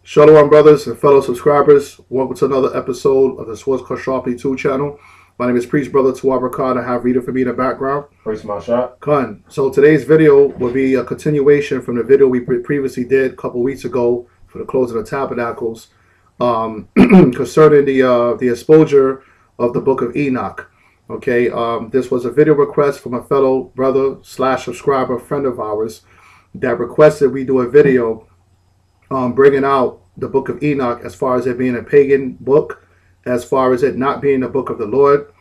Shalom, brothers and fellow subscribers. Welcome to another episode of the Swords Cut Sharply 2 channel. My name is Priest Brother Tuabra Khan. I have reader for me in the background. Praise my shot. Khan. So today's video will be a continuation from the video we previously did a couple weeks ago for the close of the tabernacles concerning the exposure of the book of Enoch. Okay, this was a video request from a fellow brother / subscriber, friend of ours, that requested we do a video bringing out the book of Enoch as far as it being a pagan book, as far as it not being the book of the Lord,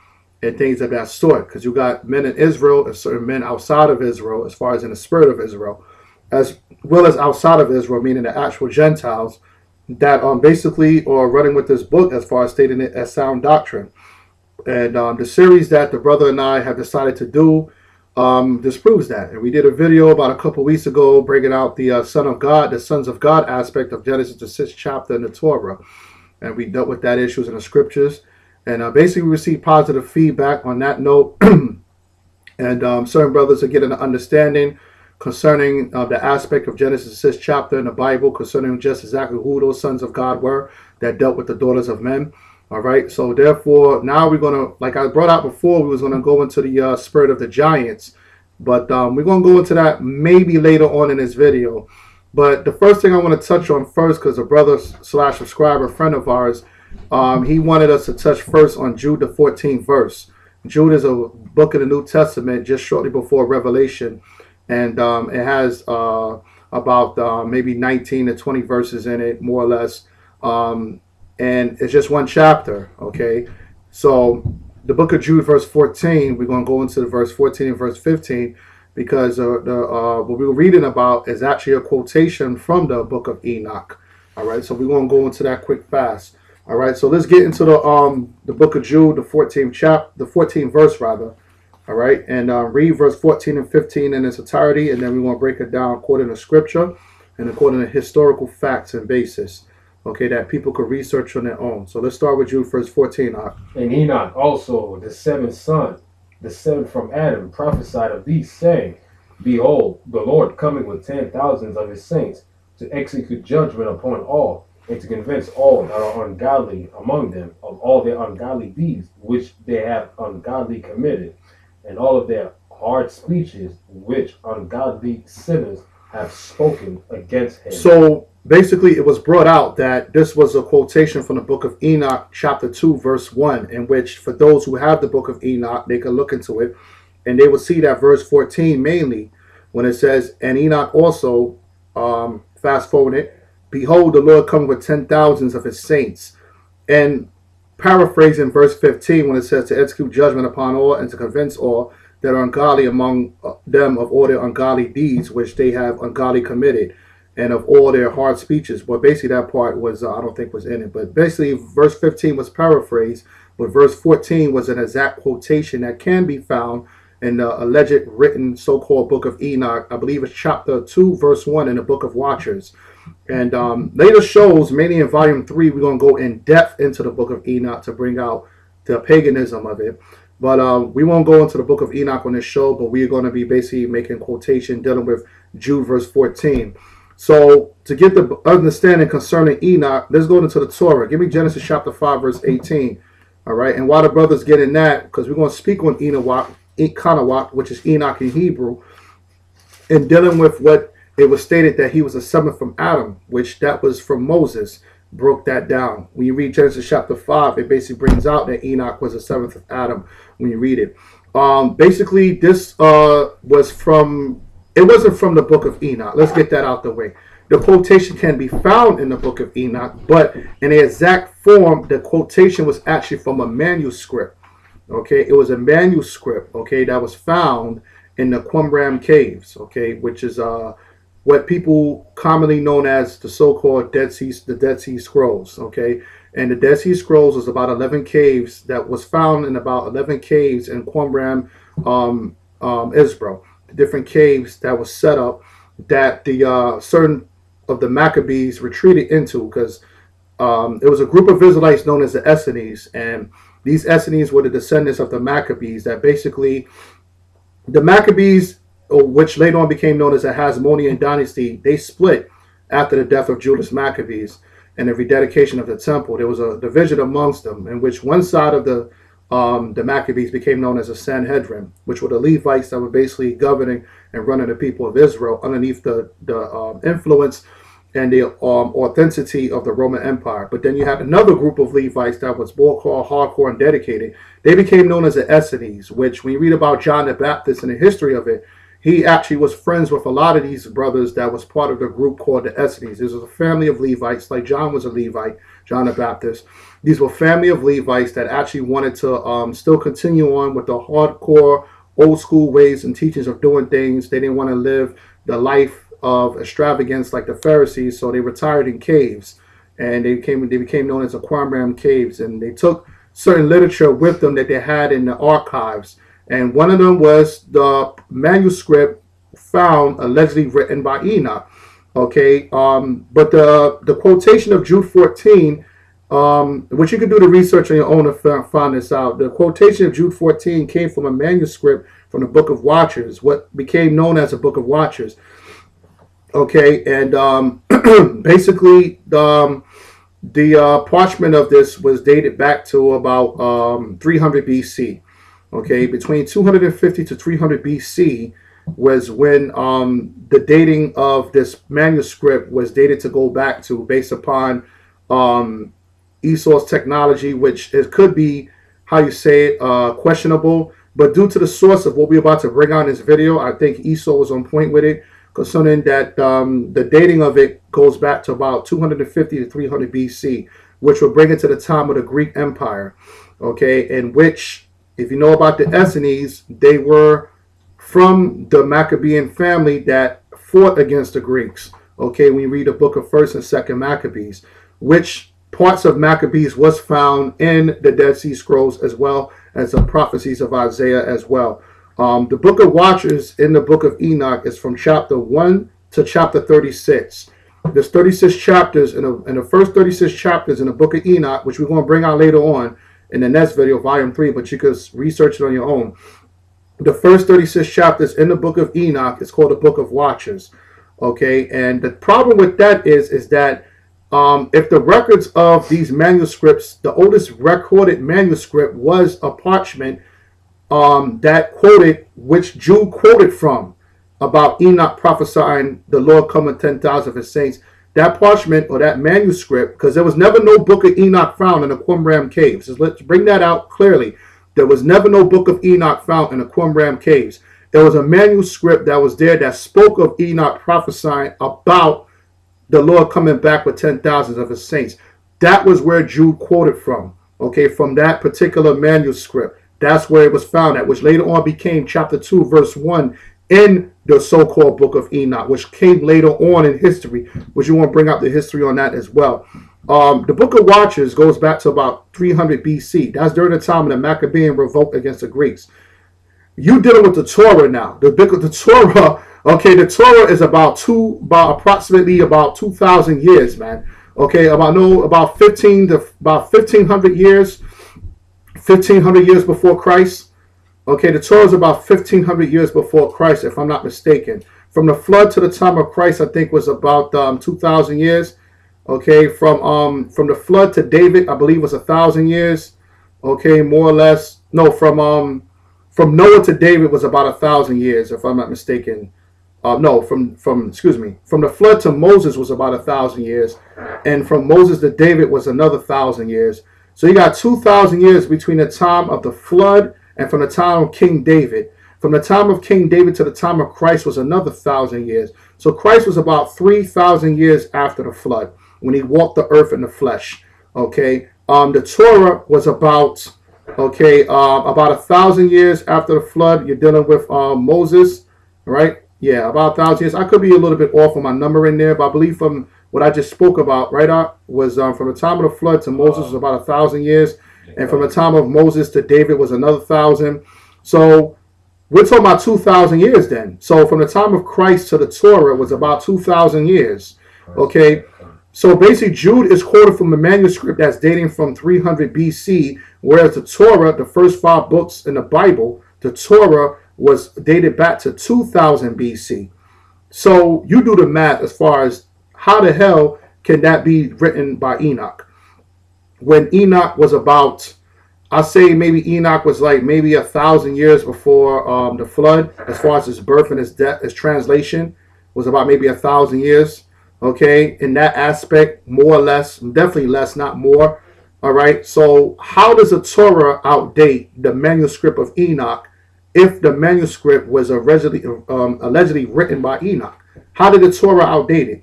and things of that sort. Because you got men in Israel and certain men outside of Israel, as far as in the spirit of Israel, as well as outside of Israel, meaning the actual Gentiles, that basically are running with this book as far as stating it as sound doctrine. And the series that the brother and I have decided to do disproves that. And we did a video about a couple weeks ago bringing out the Son of God, the Sons of God aspect of Genesis, the 6th chapter in the Torah. And we dealt with that issues in the scriptures. And basically we received positive feedback on that note. And certain brothers are getting an understanding concerning the aspect of Genesis, the 6th chapter in the Bible, concerning just exactly who those sons of God were that dealt with the daughters of men. All right, so therefore now we're going to, like I brought out before, we was going to go into the spirit of the giants, but we're going to go into that maybe later on in this video. But the first thing I want to touch on first, because a brother / subscriber, friend of ours, he wanted us to touch first on Jude, the 14th verse. Jude is a book in the New Testament just shortly before Revelation, and it has about maybe 19 to 20 verses in it, more or less. And it's just one chapter, okay? So the book of Jude, verse 14, we're going to go into the verse 14 and verse 15, because what we were reading about is actually a quotation from the book of Enoch. All right, so we're going to go into that quick fast. All right, so let's get into the book of Jude, the 14th chapter, the 14th verse rather. All right, and read verse 14 and 15 in its entirety, and then we want to break it down according to scripture and according to historical facts and basis. Okay, that people could research on their own. So let's start with Jude, verse 14. And Enoch also, the seventh son, the seventh from Adam, prophesied of these, saying, Behold, the Lord coming with 10,000s of his saints, to execute judgment upon all, and to convince all that are ungodly among them of all their ungodly deeds, which they have ungodly committed, and all of their hard speeches, which ungodly sinners have spoken against him. So basically, it was brought out that this was a quotation from the book of Enoch, chapter 2, verse 1, in which, for those who have the book of Enoch, they can look into it, and they will see that verse 14 mainly, when it says, and Enoch also, fast forward it, behold, the Lord coming with 10,000s of his saints. And paraphrasing verse 15, when it says to execute judgment upon all and to convince all that are ungodly among them of all their ungodly deeds, which they have ungodly committed, and of all their hard speeches. But basically that part was, I don't think was in it. But basically verse 15 was paraphrased, but verse 14 was an exact quotation that can be found in the alleged written so-called book of Enoch. I believe it's chapter 2, verse 1 in the book of Watchers. And later shows, mainly in volume 3, we're going to go in depth into the book of Enoch to bring out the paganism of it. But we won't go into the book of Enoch on this show, but we're going to be basically making quotation dealing with Jude verse 14. So to get the understanding concerning Enoch, let's go into the Torah. Give me Genesis chapter 5, verse 18. All right. And while the brothers get in that, because we're going to speak on Enoch, which is Enoch in Hebrew, and dealing with what it was stated that he was a seventh from Adam, which that was from Moses, broke that down. When you read Genesis chapter 5, it basically brings out that Enoch was a seventh of Adam when you read it. Basically, this was from... It wasn't from the book of Enoch. Let's get that out the way. The quotation can be found in the book of Enoch, but in the exact form, the quotation was actually from a manuscript. Okay, it was a manuscript, okay, that was found in the Qumran caves, okay, which is what people commonly known as the so-called Dead Sea Scrolls, okay. And the Dead Sea Scrolls was about 11 caves that was found in about 11 caves in Qumran, Israel. Different caves that was set up that the certain of the Maccabees retreated into, because it was a group of Israelites known as the Essenes, and these Essenes were the descendants of the Maccabees. That basically the Maccabees, which later on became known as the Hasmonean dynasty, they split after the death of Judas Maccabees and the rededication of the temple. There was a division amongst them, in which one side of the Maccabees became known as the Sanhedrin, which were the Levites that were basically governing and running the people of Israel underneath the influence and the authenticity of the Roman Empire. But then you had another group of Levites that was more called hardcore and dedicated. They became known as the Essenes, which when you read about John the Baptist and the history of it, he actually was friends with a lot of these brothers that was part of the group called the Essenes. This was a family of Levites, like John was a Levite, John the Baptist. These were family of Levites that actually wanted to still continue on with the hardcore, old school ways and teachings of doing things. They didn't want to live the life of extravagance like the Pharisees, so they retired in caves, and they became known as the Qumran caves, and they took certain literature with them that they had in the archives, and one of them was the manuscript found allegedly written by Enoch. Okay, but the quotation of Jude 14, which you can do the research on your own to find this out. The quotation of Jude 14 came from a manuscript from the Book of Watchers, what became known as the Book of Watchers. Okay, and basically the parchment of this was dated back to about 300 BC. Okay, between 250 to 300 BC was when the dating of this manuscript was dated to go back to, based upon Esau's technology, which it could be, how you say it, questionable. But due to the source of what we're about to bring on in this video, I think Esau was on point with it, concerning that the dating of it goes back to about 250 to 300 BC, which will bring it to the time of the Greek Empire. Okay, in which, if you know about the Essenes, they were from the Maccabean family that fought against the Greeks. Okay, when you read the book of 1st and 2nd Maccabees, which parts of Maccabees was found in the Dead Sea Scrolls, as well as the prophecies of Isaiah as well. The Book of Watchers in the Book of Enoch is from chapter 1 to chapter 36. There's 36 chapters, in the first 36 chapters in the Book of Enoch, which we're going to bring out later on in the next video, volume 3, but you can research it on your own. The first 36 chapters in the Book of Enoch is called the Book of Watchers. Okay, and the problem with that is that if the records of these manuscripts, the oldest recorded manuscript was a parchment that quoted, which Jude quoted from, about Enoch prophesying the Lord come with 10,000 of his saints. That parchment or that manuscript, because there was never no book of Enoch found in the Qumran caves. So let's bring that out clearly. There was never no book of Enoch found in the Qumran caves. There was a manuscript that was there that spoke of Enoch prophesying about the Lord coming back with 10,000 of his saints. That was where Jude quoted from. Okay, from that particular manuscript. That's where it was found at, which later on became chapter 2, verse 1 in the so-called Book of Enoch, which came later on in history, which you want to bring out the history on that as well. The Book of Watchers goes back to about 300 BC. That's during the time of the Maccabean revolt against the Greeks. You dealing with the Torah now. The book of the Torah, okay, the Torah is about approximately 2,000 years, man. Okay, about 1,500 years. 1,500 years before Christ. Okay, the Torah is about 1,500 years before Christ, if I'm not mistaken. From the flood to the time of Christ, I think was about 2,000 years. Okay, from the flood to David, I believe was 1,000 years. Okay, more or less. No, from Noah to David was about 1,000 years, if I'm not mistaken. No, excuse me, from the flood to Moses was about 1,000 years, and from Moses to David was another 1,000 years. So you got 2,000 years between the time of the flood and from the time of King David. From the time of King David to the time of Christ was another 1,000 years. So Christ was about 3,000 years after the flood when he walked the earth in the flesh. Okay, the Torah was about 1,000 years after the flood. You're dealing with Moses, right? Yeah, about 1,000 years. I could be a little bit off on my number in there, but I believe from what I just spoke about, right, was from the time of the flood to Moses was about 1,000 years, and from the time of Moses to David was another 1,000. So we're talking about 2,000 years then. So from the time of Christ to the Torah was about 2,000 years. Okay, so basically Jude is quoted from a manuscript that's dating from 300 BC, whereas the Torah, the first 5 books in the Bible, the Torah was dated back to 2000 BC. So you do the math as far as how the hell can that be written by Enoch? When Enoch was about, I say maybe Enoch was like maybe 1,000 years before the flood, as far as his birth and his death, his translation was about maybe 1,000 years. Okay, in that aspect, more or less, definitely less, not more. All right, so how does the Torah outdate the manuscript of Enoch if the manuscript was allegedly written by Enoch? How did the Torah outdate it?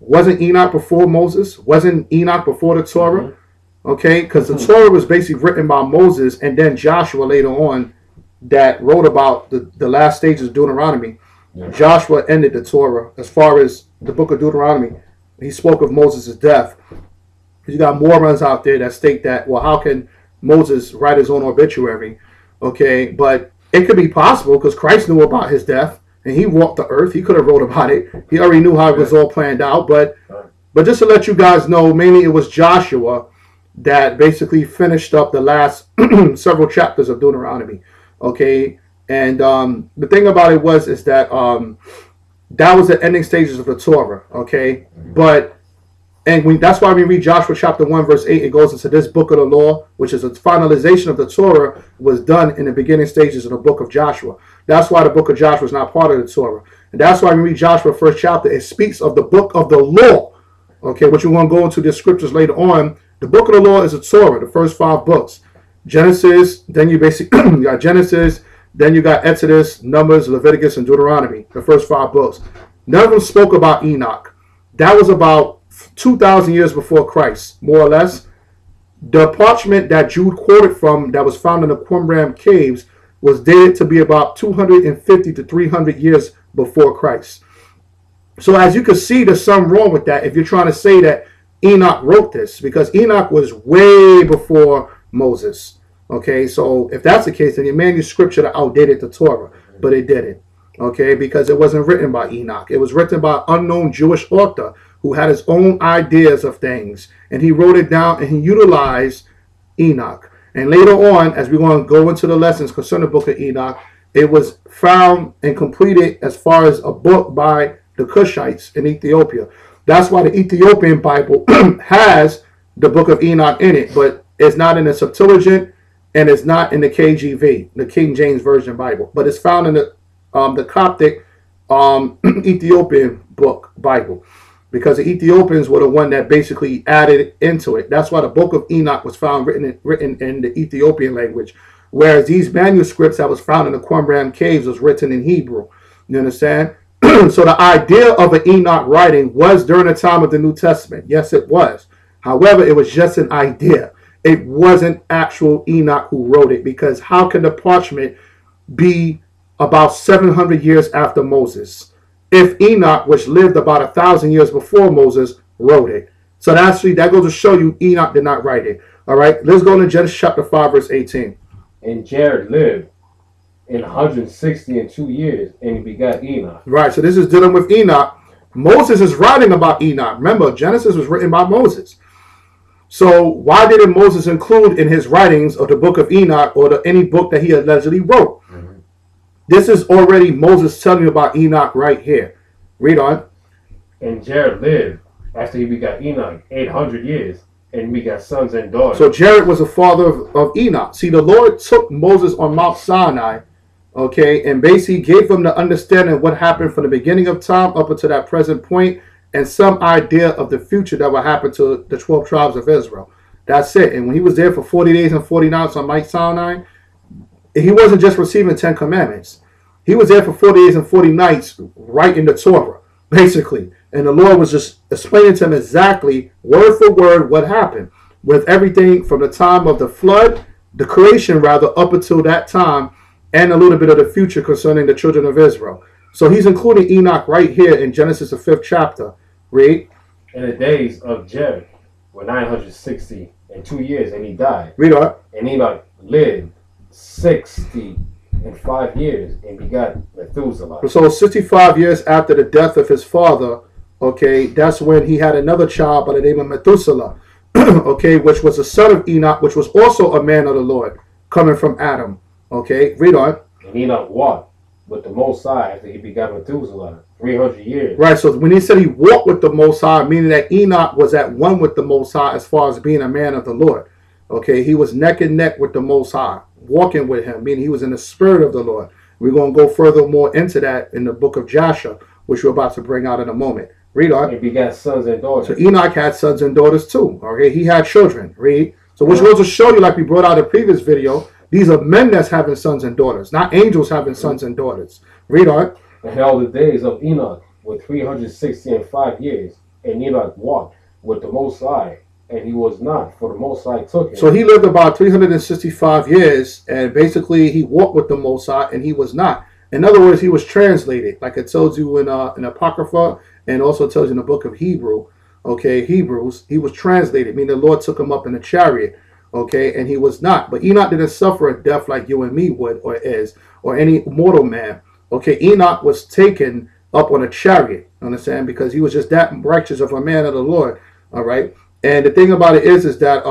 Wasn't Enoch before Moses? Wasn't Enoch before the Torah? Okay, because the Torah was basically written by Moses and then Joshua later on that wrote about the last stages of Deuteronomy. Yeah. Joshua ended the Torah as far as the book of Deuteronomy. He spoke of Moses' death. You got Mormons out there that state that, well, how can Moses write his own obituary? Okay, but it could be possible because Christ knew about his death and he walked the earth. He could have wrote about it. He already knew how it was all planned out. But just to let you guys know, mainly it was Joshua that basically finished up the last several chapters of Deuteronomy. Okay, and the thing about it is that that was the ending stages of the Torah. Okay, that's why we read Joshua chapter 1 verse 8. It goes into this book of the law, which is a finalization of the Torah, was done in the beginning stages of the book of Joshua. That's why the book of Joshua is not part of the Torah, and that's why we read Joshua first chapter. It speaks of the book of the law. Okay, which we're going to go into the scriptures later on. The book of the law is a Torah, the first 5 books. Genesis, then you basically you got Genesis, then you got Exodus, Numbers, Leviticus, and Deuteronomy, the first 5 books. None of them spoke about Enoch. That was about 2,000 years before Christ, more or less. The parchment that Jude quoted from that was found in the Qumran caves was dated to be about 250 to 300 years before Christ. So as you can see, there's something wrong with that if you're trying to say that Enoch wrote this, because Enoch was way before Moses. Okay, so if that's the case, then your manuscript should have outdated the Torah, but it didn't. Okay, because it wasn't written by Enoch. It was written by an unknown Jewish author who had his own ideas of things, and he wrote it down and he utilized Enoch. And later on, as we're going to go into the lessons concerning the book of Enoch, it was found and completed as far as a book by the Cushites in Ethiopia. That's why the Ethiopian Bible has the book of Enoch in it, but it's not in the Septuagint and it's not in the KJV, the King James Version Bible. But it's found in the Coptic Ethiopian book Bible, because the Ethiopians were the one that basically added into it. That's why the book of Enoch was found written in the Ethiopian language, whereas these manuscripts that was found in the Qumran caves was written in Hebrew. You understand? So the idea of an Enoch writing was during the time of the New Testament. Yes, it was. However, it was just an idea. It wasn't actual Enoch who wrote it, because how can the parchment be about 700 years after Moses if Enoch, which lived about 1,000 years before Moses, wrote it? So that goes to show you Enoch did not write it. All right, let's go to Genesis chapter 5, verse 18. And Jared lived in 162 years, and he begot Enoch. Right, so this is dealing with Enoch. Moses is writing about Enoch. Remember, Genesis was written by Moses. So why didn't Moses include in his writings of the book of Enoch or any book that he allegedly wrote? Mm-hmm. This is already Moses telling you about Enoch right here. Read on. And Jared lived after he begot Enoch 800 years, and begot sons and daughters. So Jared was the father of Enoch. See, the Lord took Moses on Mount Sinai, okay, and basically gave him the understanding of what happened from the beginning of time up until that present point, and some idea of the future that will happen to the 12 tribes of Israel. That's it. And when he was there for 40 days and 40 nights on Mount Sinai, he wasn't just receiving 10 commandments. He was there for 40 days and 40 nights writing the Torah, basically. And the Lord was just explaining to him exactly, word for word, what happened with everything from the time of the flood, the creation rather, up until that time, and a little bit of the future concerning the children of Israel. So he's including Enoch right here in Genesis, the 5th chapter. Read. And the days of Jared were 962 years, and he died. Read on. And Enoch lived 65 years, and begot Methuselah. So 65 years after the death of his father, okay, that's when he had another child by the name of Methuselah, okay, which was the son of Enoch, which was also a man of the Lord, coming from Adam. Okay, read on. And Enoch walked with the Most High after he begot Methuselah, 300 years. Right. So when he said he walked with the Most High, meaning that Enoch was at one with the Most High as far as being a man of the Lord. Okay. He was neck and neck with the Most High, walking with him, meaning he was in the spirit of the Lord. We're going to go further more into that in the book of Joshua, which we're about to bring out in a moment. Read on. He begat sons and daughters. So Enoch had sons and daughters too. Okay. He had children. Read. So which goes to show you, like we brought out in the previous video, these are men that's having sons and daughters, not angels having sons and daughters. Read on. And all the days of Enoch were 365 years, and Enoch walked with the Most High, and he was not, for the Most High took him. So he lived about 365 years, and basically he walked with the Most High, and he was not. In other words, he was translated, like it tells you in Apocrypha, and also tells you in the book of Hebrews. He was translated, meaning the Lord took him up in a chariot. Okay, and he was not. But Enoch didn't suffer a death like you and me would, or is, or any mortal man. Okay, Enoch was taken up on a chariot, understand? Because he was just that righteous of a man of the Lord, all right? And the thing about it is that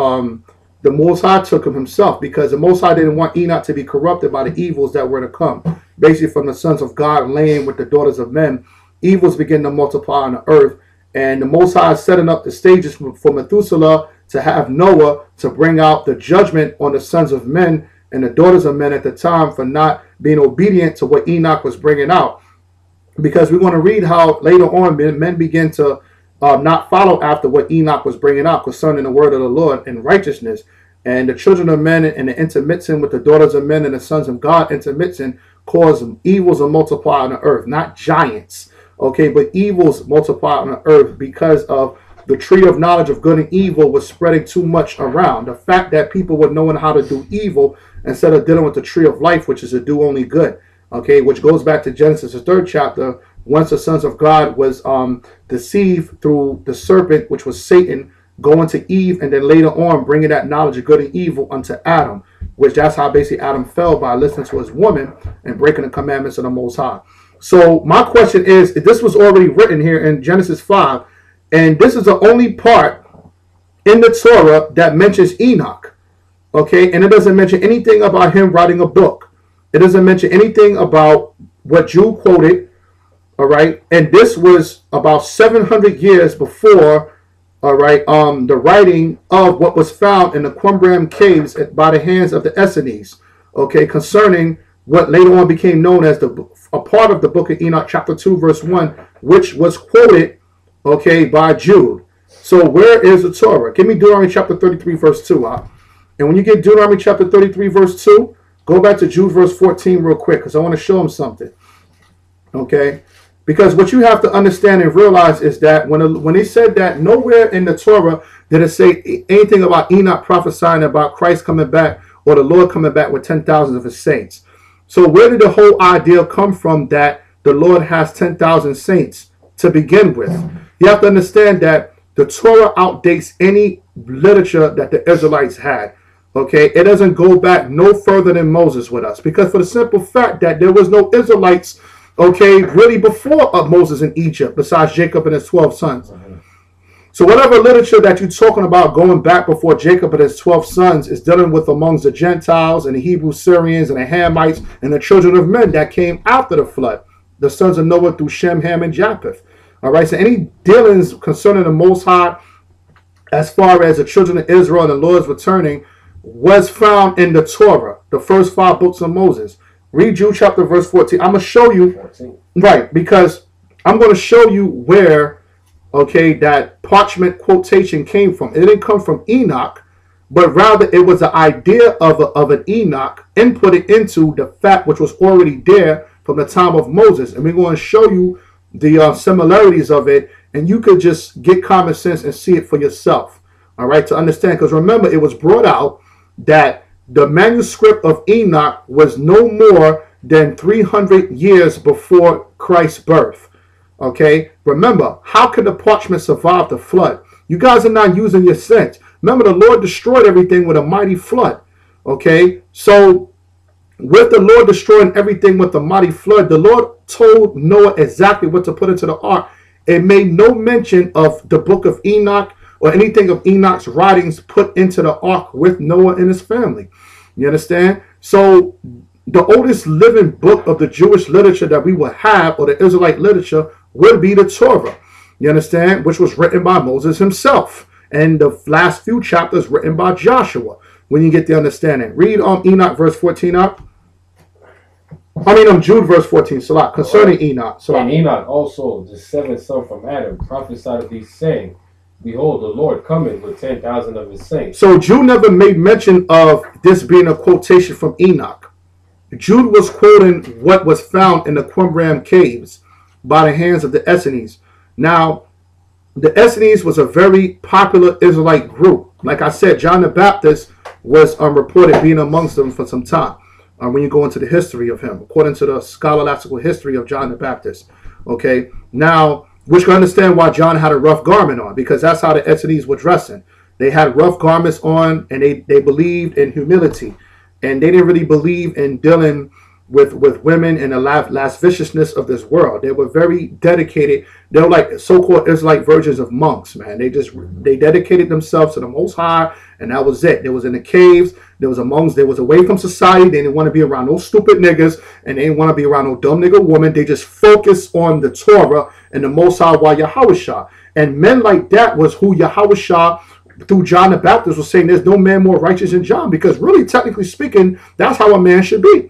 the Most High took him himself, because the Most High didn't want Enoch to be corrupted by the evils that were to come. Basically from the sons of God laying with the daughters of men, evils begin to multiply on the earth. And the Most High is setting up the stages for Methuselah to have Noah to bring out the judgment on the sons of men and the daughters of men at the time for not being obedient to what Enoch was bringing out. Because we want to read how later on men begin to not follow after what Enoch was bringing out concerning the word of the Lord and righteousness. And the children of men and the intermixing with the daughters of men and the sons of God intermixing cause evils to multiply on the earth, not giants. Okay, but evils multiply on the earth because of the tree of knowledge of good and evil was spreading too much around. The fact that people were knowing how to do evil instead of dealing with the tree of life, which is to do only good. Okay, which goes back to Genesis, the 3rd chapter. Once the sons of God was deceived through the serpent, which was Satan, going to Eve, and then later on bringing that knowledge of good and evil unto Adam, which that's how basically Adam fell, by listening to his woman and breaking the commandments of the Most High. So my question is, this was already written here in Genesis 5, and this is the only part in the Torah that mentions Enoch, okay? And it doesn't mention anything about him writing a book. It doesn't mention anything about what Jude quoted, all right? And this was about 700 years before, all right, the writing of what was found in the Qumran caves by the hands of the Essenes, okay, concerning what later on became known as a part of the book of Enoch, chapter 2, verse 1, which was quoted, okay, by Jude. So where is the Torah? Give me Deuteronomy chapter 33, verse 2. And when you get Deuteronomy chapter 33, verse 2, go back to Jude, verse 14 real quick, because I want to show them something. Okay? Because what you have to understand and realize is that when they said that nowhere in the Torah did it say anything about Enoch prophesying about Christ coming back or the Lord coming back with 10,000 of his saints. So where did the whole idea come from that the Lord has 10,000 saints to begin with? You have to understand that the Torah outdates any literature that the Israelites had. Okay, it doesn't go back no further than Moses with us, because for the simple fact that there was no Israelites, okay, really before Moses in Egypt, besides Jacob and his 12 sons. So whatever literature that you're talking about going back before Jacob and his 12 sons is dealing with amongst the Gentiles and the Hebrew Syrians and the Hamites and the children of men that came after the flood, the sons of Noah through Shem, Ham, and Japheth. All right, so any dealings concerning the Most High as far as the children of Israel and the Lord's returning was found in the Torah, the first 5 books of Moses. Read Jude chapter verse 14. I'm going to show you, 14. Right, because I'm going to show you where, okay, that parchment quotation came from. It didn't come from Enoch, but rather it was the idea of an Enoch inputted into the fact which was already there from the time of Moses. And we're going to show you the similarities of it, and you could just get common sense and see it for yourself, all right, to understand. Because remember, it was brought out that the manuscript of Enoch was no more than 300 years before Christ's birth. Okay, remember, how could the parchment survive the flood? You guys are not using your sense. Remember, the Lord destroyed everything with a mighty flood. Okay, so with the Lord destroying everything with the mighty flood, the Lord told Noah exactly what to put into the ark. It made no mention of the book of Enoch or anything of Enoch's writings put into the ark with Noah and his family. You understand? So the oldest living book of the Jewish literature that we would have, or the Israelite literature, would be the Torah. You understand? Which was written by Moses himself. And the last few chapters written by Joshua. When you get the understanding. Read Enoch verse 14 up. Jude verse 14. Salat. Concerning Enoch. Salat. And Enoch also, the seventh son from Adam, prophesied of these, saying, Behold, the Lord cometh with 10,000 of his saints. So Jude never made mention of this being a quotation from Enoch. Jude was quoting what was found in the Qumran caves by the hands of the Essenes. Now, the Essenes was a very popular Israelite group. Like I said, John the Baptist was reported being amongst them for some time. When you go into the history of him, according to the scholastical history of John the Baptist. Okay, now, which can understand why John had a rough garment on, because that's how the Essenes were dressing. They had rough garments on, and they believed in humility. And they didn't really believe in dealing with women and the lasciviousness of this world. They were very dedicated. They were like so-called Israelite versions of monks, man. They dedicated themselves to the Most High, and that was it. They was in the caves. There was amongst. They was away from society. They didn't want to be around no stupid niggas, and they didn't want to be around no dumb nigga woman. They just focused on the Torah and the Most High while Yahushua. And men like that was who Yahushua, through John the Baptist, was saying there's no man more righteous than John, because really, technically speaking, that's how a man should be.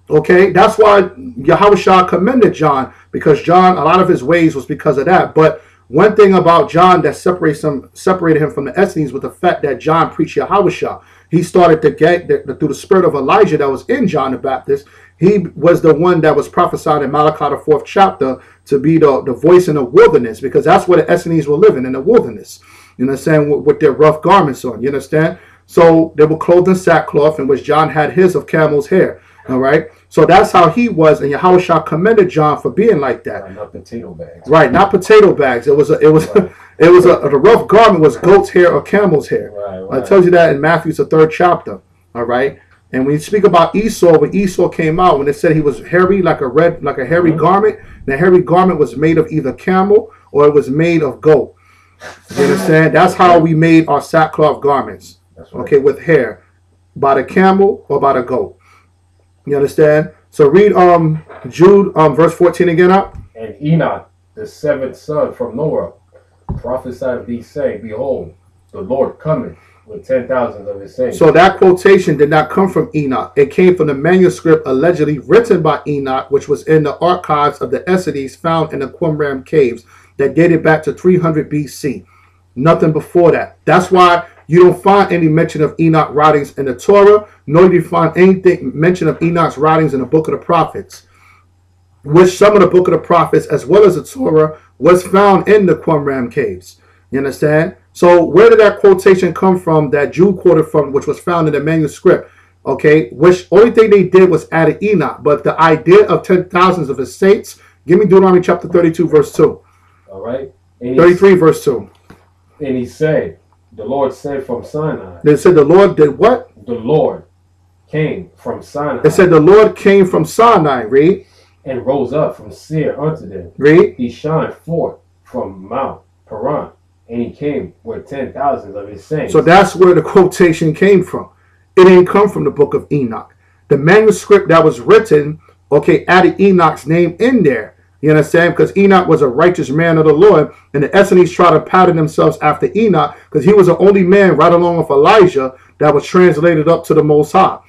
Okay, that's why Yahushua commended John, because John, a lot of his ways was because of that. But one thing about John that separated him from the Essenes was the fact that John preached Yahushua. He started to get, through the spirit of Elijah that was in John the Baptist, he was the one that was prophesied in Malachi, the 4th chapter, to be the voice in the wilderness, because that's where the Essenes were living, in the wilderness. You understand? With their rough garments on. You understand? So they were clothed in sackcloth, in which John had his of camel's hair. All right. So that's how he was, and Yahushua commended John for being like that. Right, not potato bags. Right, not potato bags. The rough garment was goat's hair or camel's hair. Right. I tells you that in Matthew's the 3rd chapter. All right. And when you speak about Esau, when Esau came out, when it said he was hairy like a hairy garment, the hairy garment was made of either camel or it was made of goat. You understand? That's how we made our sackcloth garments. That's right. Okay, with hair, by the camel or by the goat. You understand? So read Jude verse 14 again up. And Enoch, the seventh son from Noah, prophesied of these, saying, Behold, the Lord cometh with 10,000 of his saints. So that quotation did not come from Enoch. It came from the manuscript allegedly written by Enoch, which was in the archives of the Essenes found in the Qumran caves that dated back to 300 BC. Nothing before that. That's why you don't find any mention of Enoch writings in the Torah, nor do you find anything mention of Enoch's writings in the Book of the Prophets, which some of the Book of the Prophets, as well as the Torah, was found in the Qumran caves. You understand? So where did that quotation come from that Jude quoted from, which was found in the manuscript? Okay, which only thing they did was add Enoch, but the idea of 10,000s of his saints, give me Deuteronomy chapter 32, verse 2. All right. 33, verse 2. And he said, the Lord said from Sinai. They said the Lord did what? The Lord came from Sinai. It said the Lord came from Sinai, read. And rose up from Seir unto them. Read. He shined forth from Mount Paran, and he came with 10,000 of his saints. So that's where the quotation came from. It didn't come from the book of Enoch. The manuscript that was written, okay, added Enoch's name in there. You understand? Because Enoch was a righteous man of the Lord, and the Essenes try to pattern themselves after Enoch, because he was the only man right along with Elijah that was translated up to the Most High.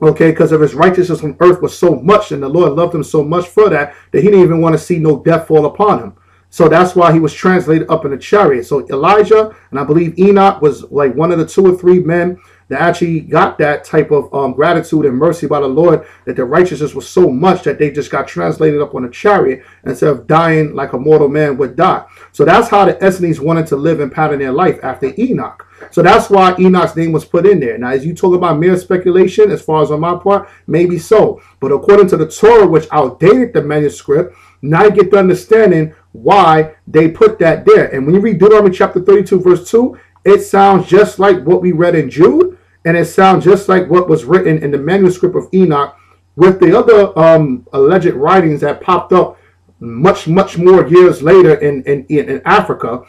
Okay, because of his righteousness on earth was so much, and the Lord loved him so much for that he didn't even want to see no death fall upon him. So that's why he was translated up in the chariot. So Elijah, and I believe Enoch, was like one of the 2 or 3 men that actually got that type of gratitude and mercy by the Lord, that the righteousness was so much that they just got translated up on a chariot instead of dying like a mortal man would die. So that's how the Essenes wanted to live and pattern their life after Enoch. So that's why Enoch's name was put in there. Now, as you talk about mere speculation, as far as on my part, maybe so. But according to the Torah, which outdated the manuscript, now you get the understanding why they put that there. And when you read Deuteronomy chapter 32, verse 2, it sounds just like what we read in Jude, and it sounds just like what was written in the manuscript of Enoch, with the other alleged writings that popped up much more years later in Africa,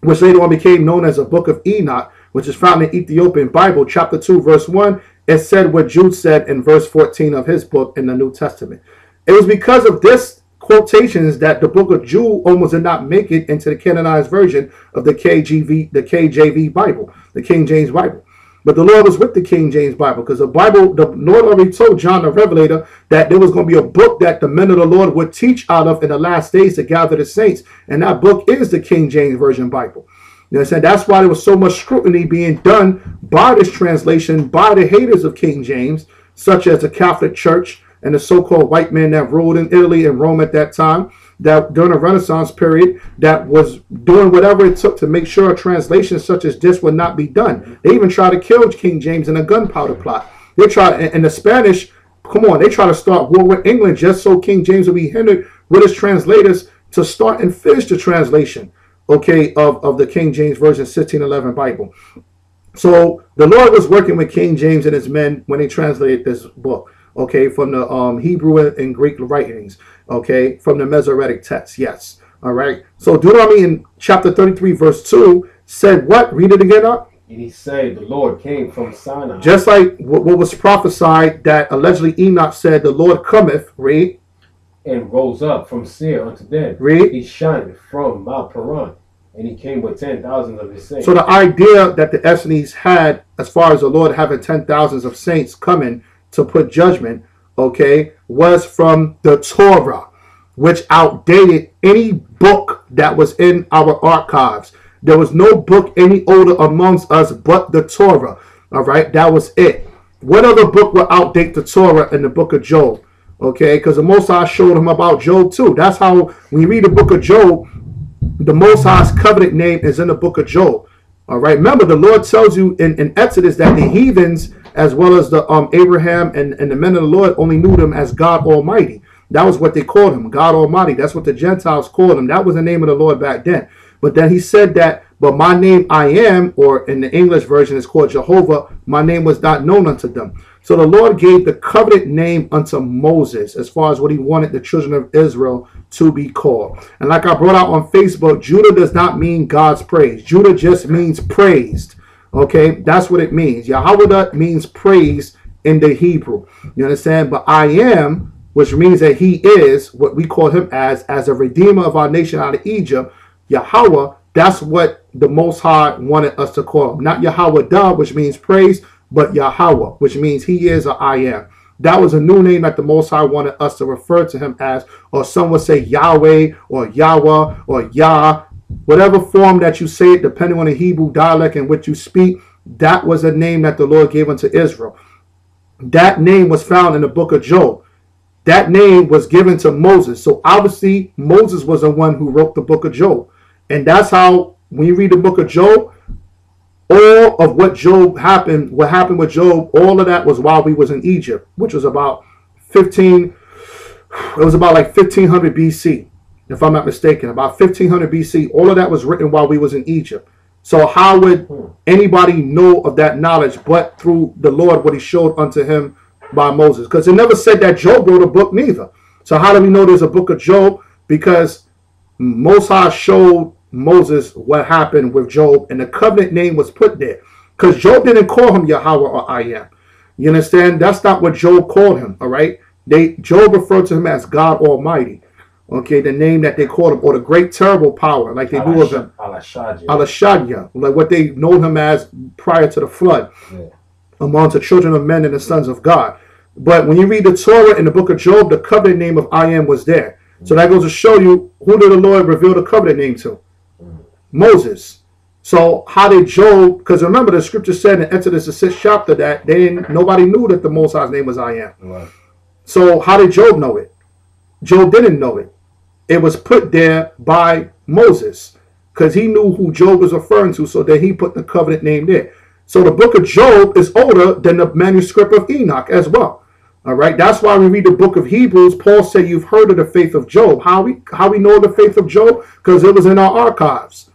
which later on became known as the Book of Enoch, which is found in the Ethiopian Bible, chapter 2, verse 1. it said what Jude said in verse 14 of his book in the New Testament. It was because of this quotations that the book of Jude almost did not make it into the canonized version of the KJV Bible, the King James Bible. But the Lord was with the King James Bible, because the Lord already told John the Revelator that there was going to be a book that the men of the Lord would teach out of in the last days to gather the saints. And that book is the King James Version Bible. You know what I'm saying? That's why there was so much scrutiny being done by this translation by the haters of King James, such as the Catholic Church and the so-called white men that ruled in Italy and Rome at that time, that during the Renaissance period, that was doing whatever it took to make sure a translation such as this would not be done. They even tried to kill King James in a gunpowder plot. They tried, and the Spanish, come on, they tried to start war with England just so King James would be hindered with his translators to start and finish the translation, okay, of the King James Version 1611 Bible. So the Lord was working with King James and his men when they translated this book, okay, from the Hebrew and Greek writings, okay, from the Masoretic text, yes, all right. So Deuteronomy in chapter 33, verse 2 said what? Read it again up. And he said, the Lord came from Sinai. Just like what was prophesied that allegedly Enoch said, the Lord cometh, read. And rose up from Seir unto them. Read. He shined from Mount Paran, and he came with 10,000 of his saints. So the idea that the Essenes had, as far as the Lord having 10,000s of saints coming to put judgment, okay, was from the Torah, which outdated any book that was in our archives. There was no book any older amongst us but the Torah. All right, that was it. What other book will outdate the Torah in the book of Job? Okay, because the Most High showed him about Job too. That's how, when you read the book of Job, the Most High's covenant name is in the book of Job. All right, remember the Lord tells you in Exodus that the heathens, as well as the Abraham and the men of the Lord, only knew them as God Almighty. That was what they called him, God Almighty. That's what the Gentiles called him. That was the name of the Lord back then. But then he said that, but my name I am, or in the English version it's called Jehovah, my name was not known unto them. So the Lord gave the covenant name unto Moses as far as what he wanted the children of Israel to be called. And like I brought out on Facebook, Judah does not mean God's praise. Judah just means praised. Okay, that's what it means. Yahweh means praise in the Hebrew. You understand? But I am, which means that he is what we call him as a redeemer of our nation out of Egypt. Yahweh, that's what the Most High wanted us to call him. Not Yahweh, which means praise, but Yahweh, which means he is a I am. That was a new name that the Most High wanted us to refer to him as, or some would say Yahweh or Yahweh or Yah, whatever form that you say it, depending on the Hebrew dialect in which you speak. That was a name that the Lord gave unto Israel. That name was found in the book of Job. That name was given to Moses. So obviously Moses was the one who wrote the book of Job. And that's how, when you read the book of Job, all of what happened with Job, all of that was while we was in Egypt, which was about 1500 BC, if I'm not mistaken, about 1500 BC. All of that was written while we was in Egypt. So how would anybody know of that knowledge but through the Lord, what he showed unto him by Moses? Because it never said that Job wrote a book neither. So how do we know there's a book of Job? Because Most High showed Moses what happened with Job, and the covenant name was put there. Because Job didn't call him Yahweh or I am. You understand? That's not what Job called him, all right? Job referred to him as God Almighty. Okay, the name that they called him, or the great terrible power, like they knew of him. Alashadya, like what they know him as prior to the flood, amongst the children of men and the sons of God. But when you read the Torah in the book of Job, the covenant name of I am was there. So that goes to show you, who did the Lord reveal the covenant name to? Moses. So how did Job, because remember the scripture said in Exodus the 6th chapter that nobody knew that the Most High's name was I am. Right. So how did Job know it? Job didn't know it. It was put there by Moses because he knew who Job was referring to, so that he put the covenant name there. So the book of Job is older than the manuscript of Enoch as well. All right, that's why we read the book of Hebrews. Paul said, "You've heard of the faith of Job." How we know the faith of Job? Because it was in our archives,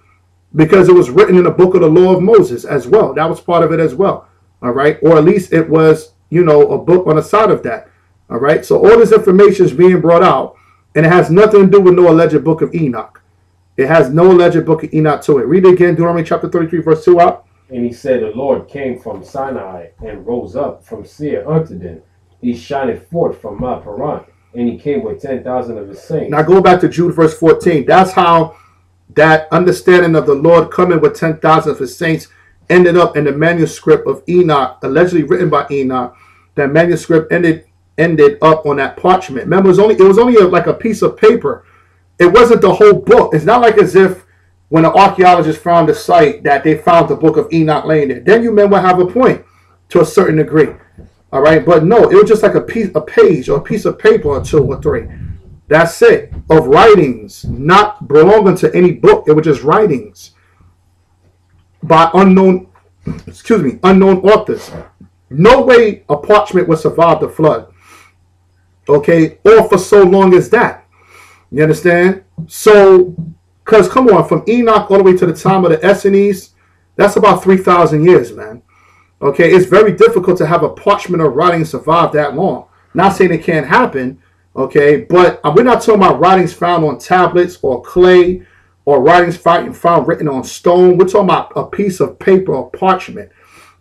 because it was written in the book of the law of Moses as well. That was part of it as well. All right, or at least it was, a book on the side of that. All right, so all this information is being brought out, and it has nothing to do with no alleged book of Enoch. It has no alleged book of Enoch to it. Read it again, Deuteronomy chapter 33, verse 2 out. And he said, the Lord came from Sinai and rose up from Seir unto them. He shineth forth from Mount Paran, and he came with 10,000 of his saints. Now go back to Jude verse 14. That's how that understanding of the Lord coming with 10,000 of his saints ended up in the manuscript of Enoch, allegedly written by Enoch. That manuscript ended up on that parchment. Remember, it was only like a piece of paper. It wasn't the whole book. It's not like as if when an archaeologist found the site that they found the book of Enoch laying there. Then you men will have a point to a certain degree. All right, but no, it was just like a page or a piece of paper or two or three. That's it. Of writings, not belonging to any book. It was just writings by unknown authors. No way a parchment would survive the flood. Okay, or for so long as that. You understand? So, because come on, from Enoch all the way to the time of the Essenes, that's about 3,000 years, man. Okay, it's very difficult to have a parchment or writing survive that long. Not saying it can't happen, okay, but we're not talking about writings found on tablets or clay or writings found written on stone. We're talking about a piece of paper or parchment.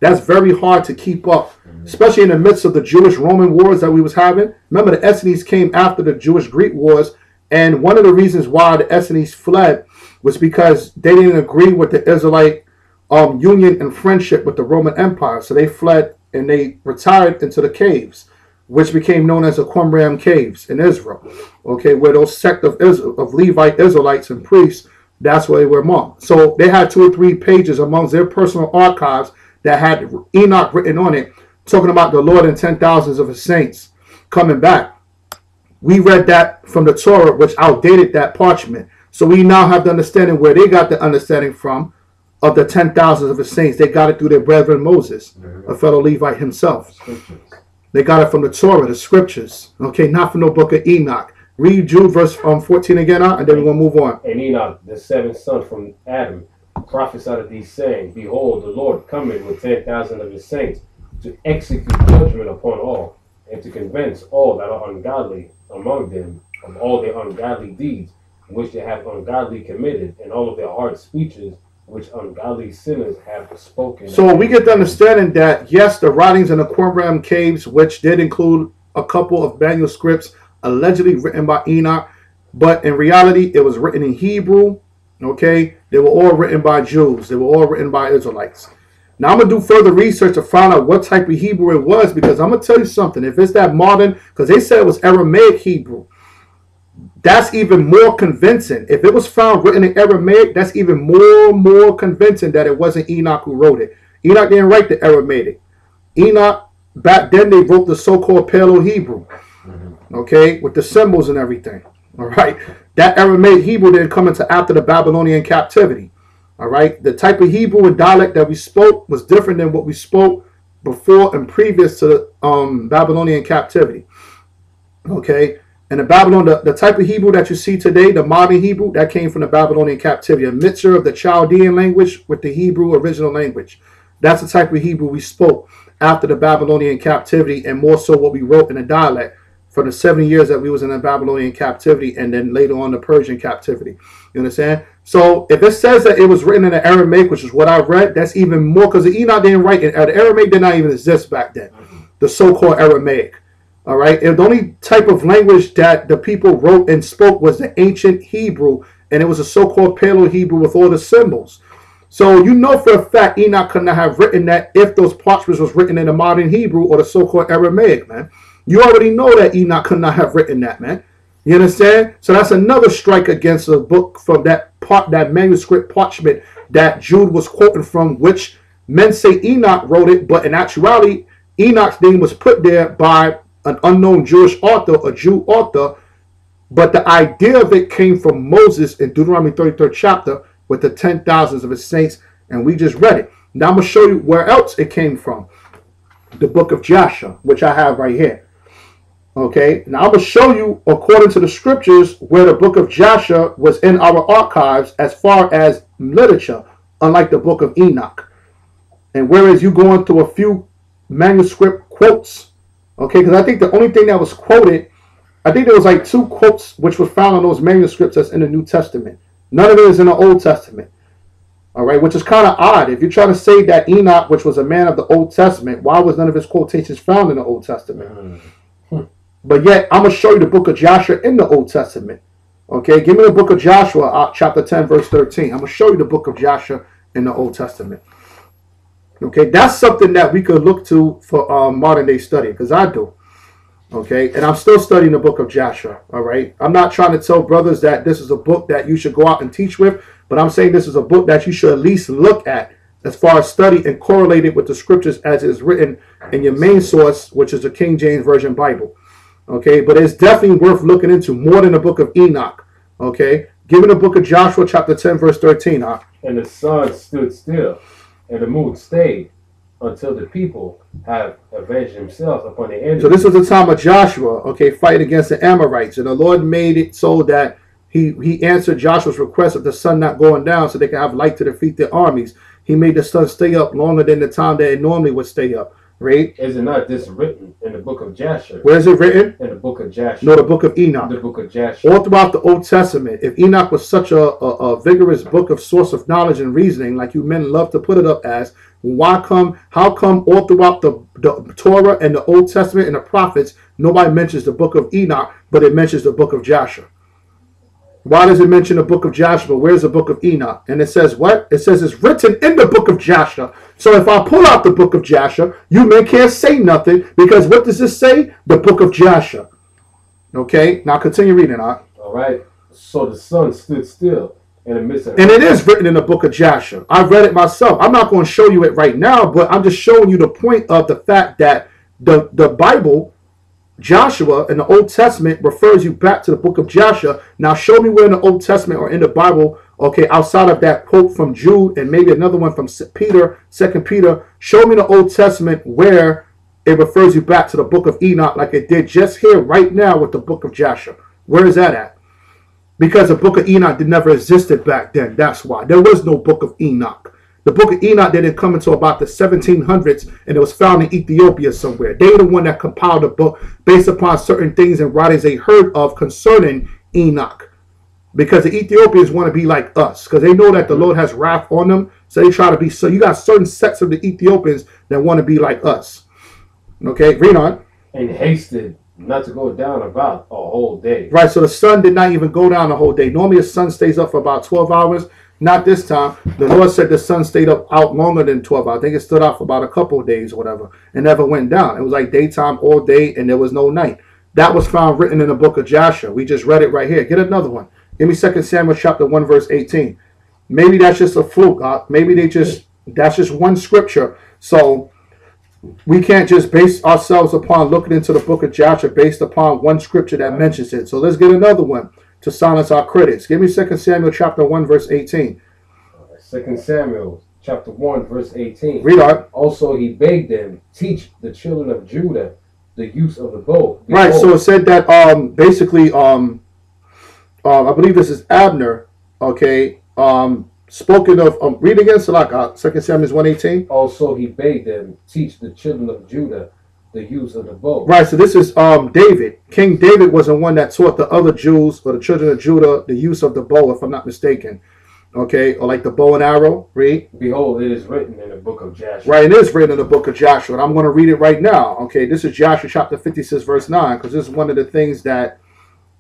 That's very hard to keep up, especially in the midst of the Jewish-Roman wars that we was having. Remember, the Essenes came after the Jewish-Greek wars, and one of the reasons why the Essenes fled was because they didn't agree with the Israelite union and friendship with the Roman Empire. So they fled and they retired into the caves, which became known as the Qumran caves in Israel. Okay, where those sect of Levite Israelites and priests, that's where they were among. So they had 2 or 3 pages amongst their personal archives that had Enoch written on it, talking about the Lord and 10,000s of his saints coming back. We read that from the Torah, which outdated that parchment. So we now have the understanding where they got the understanding from of the 10,000s of his saints. They got it through their brethren Moses, a fellow Levite himself. They got it from the Torah, the scriptures. Okay, not from no book of Enoch. Read Jude verse 14 again, and then we're going to move on. And Enoch, the 7th son from Adam, prophesied of these, saying, behold, the Lord cometh with 10,000 of his saints to execute judgment upon all, and to convince all that are ungodly among them of all their ungodly deeds, which they have ungodly committed, and all of their hard speeches, which ungodly sinners have spoken. So we get the understanding that, yes, the writings in the Qumran caves, which did include a couple of manuscripts allegedly written by Enoch, but in reality, it was written in Hebrew. Okay, they were all written by Jews. They were all written by Israelites. Now I'm going to do further research to find out what type of Hebrew it was, because I'm going to tell you something. If it's that modern, because they said it was Aramaic Hebrew, that's even more convincing. If it was found written in Aramaic, that's even more convincing that it wasn't Enoch who wrote it. Enoch didn't write the Aramaic. Enoch, back then they wrote the so-called Paleo-Hebrew, okay, with the symbols and everything. All right, that Aramaic Hebrew didn't come into after the Babylonian captivity. All right, the type of Hebrew and dialect that we spoke was different than what we spoke before and previous to the Babylonian captivity. Okay, and the type of Hebrew that you see today, the modern Hebrew, that came from the Babylonian captivity, a mixture of the Chaldean language with the Hebrew original language. That's the type of Hebrew we spoke after the Babylonian captivity, and more so what we wrote in the dialect for the 70 years that we was in the Babylonian captivity, and then later on the Persian captivity. You understand? So if it says that it was written in the Aramaic, which is what I read, that's even more, because the Enoch didn't write it. The Aramaic did not even exist back then, the so-called Aramaic. All right, and the only type of language that the people wrote and spoke was the ancient Hebrew, and it was a so-called Paleo-Hebrew with all the symbols. So you know for a fact Enoch could not have written that if those parchments was written in the modern Hebrew or the so-called Aramaic, man. You already know that Enoch could not have written that, man. You understand? So that's another strike against the book from that manuscript parchment that Jude was quoting from, which men say Enoch wrote it, but in actuality, Enoch's name was put there by an unknown Jewish author, a Jew author, but the idea of it came from Moses in Deuteronomy 33rd chapter with the 10,000s of his saints, and we just read it. Now I'm going to show you where else it came from. The book of Joshua, which I have right here. Okay, now I'm going to show you, according to the scriptures, where the book of Joshua was in our archives as far as literature, unlike the book of Enoch. And whereas you go into a few manuscript quotes, okay, because I think the only thing that was quoted, I think there was like 2 quotes which were found on those manuscripts that's in the New Testament. None of it is in the Old Testament. All right, which is kind of odd. If you're trying to say that Enoch, which was a man of the Old Testament, why was none of his quotations found in the Old Testament? But yet, I'm going to show you the book of Joshua in the Old Testament. Okay, give me the book of Joshua, chapter 10, verse 13. I'm going to show you the book of Joshua in the Old Testament. Okay, that's something that we could look to for modern day study, because I do. Okay, and I'm still studying the book of Joshua. All right, I'm not trying to tell brothers that this is a book that you should go out and teach with, but I'm saying this is a book that you should at least look at as far as study and correlate it with the scriptures as it is written in your main source, which is the King James Version Bible. Okay, but it's definitely worth looking into more than the book of Enoch. Okay, give me the book of Joshua, chapter 10, verse 13. And the sun stood still, and the moon stayed, until the people have avenged themselves upon the enemies. So this was the time of Joshua, okay, fighting against the Amorites. And the Lord made it so that he answered Joshua's request of the sun not going down so they can have light to defeat their armies. He made the sun stay up longer than the time that it normally would stay up. Right? Is it not this written in the book of Joshua? Where is it written? In the book of Joshua. No, the book of Enoch. The book of Joshua. All throughout the Old Testament. If Enoch was such a vigorous book of source of knowledge and reasoning, like you men love to put it up as, how come all throughout the Torah and the Old Testament and the prophets, nobody mentions the book of Enoch, but it mentions the book of Joshua? Why does it mention the book of Joshua? Where's the book of Enoch? And it says what? It says it's written in the book of Joshua. So if I pull out the book of Joshua, you men can't say nothing, because what does this say? The book of Joshua. Okay, now continue reading, All right. So the sun stood still in the midst of... And it is written in the book of Joshua. I've read it myself. I'm not going to show you it right now, but I'm just showing you the point of the fact that the Bible, Joshua in the Old Testament, refers you back to the book of Joshua. Now show me where in the Old Testament or in the Bible, okay, outside of that quote from Jude and maybe another one from Peter, 2 Peter, show me the Old Testament where it refers you back to the book of Enoch like it did just here right now with the book of Joshua. Where is that at? Because the book of Enoch never existed back then. That's why. There was no book of Enoch. The book of Enoch didn't come until about the 1700s, and it was found in Ethiopia somewhere. They're the one that compiled the book based upon certain things and writings they heard of concerning Enoch. Because the Ethiopians want to be like us, because they know that the Lord has wrath on them, so they try to be. So you got certain sects of the Ethiopians that want to be like us. Okay, read on. And hasted not to go down about a whole day. Right, so the sun did not even go down the whole day. Normally the sun stays up for about 12 hours. Not this time. The Lord said the sun stayed up out longer than 12 hours. I think it stood out for about a couple of days or whatever. And never went down. It was like daytime all day and there was no night. That was found written in the book of Joshua. We just read it right here. Get another one. Give me 2 Samuel chapter 1 verse 18. Maybe that's just a fluke. Maybe that's just one scripture. So we can't just base ourselves upon looking into the book of Joshua based upon one scripture that mentions it. So let's get another one to silence our critics. Give me 2 Samuel chapter 1 verse 18. 2 Samuel chapter 1 verse 18. Read on. Also he bade them teach the children of Judah the use of the bow. Right, so it said that basically I believe this is Abner, okay, spoken of, read again, Salak, 2 Samuel 1:18. Also he bade them teach the children of Judah the use of the bow. Right, so this is David. King David was the one that taught the other Jews, or the children of Judah, the use of the bow, if I'm not mistaken. Okay, or like the bow and arrow. Read. Behold, it is written in the book of Joshua. Right, it is written in the book of Joshua, and I'm going to read it right now. Okay, this is Joshua chapter 56, verse 9, because this is one of the things that,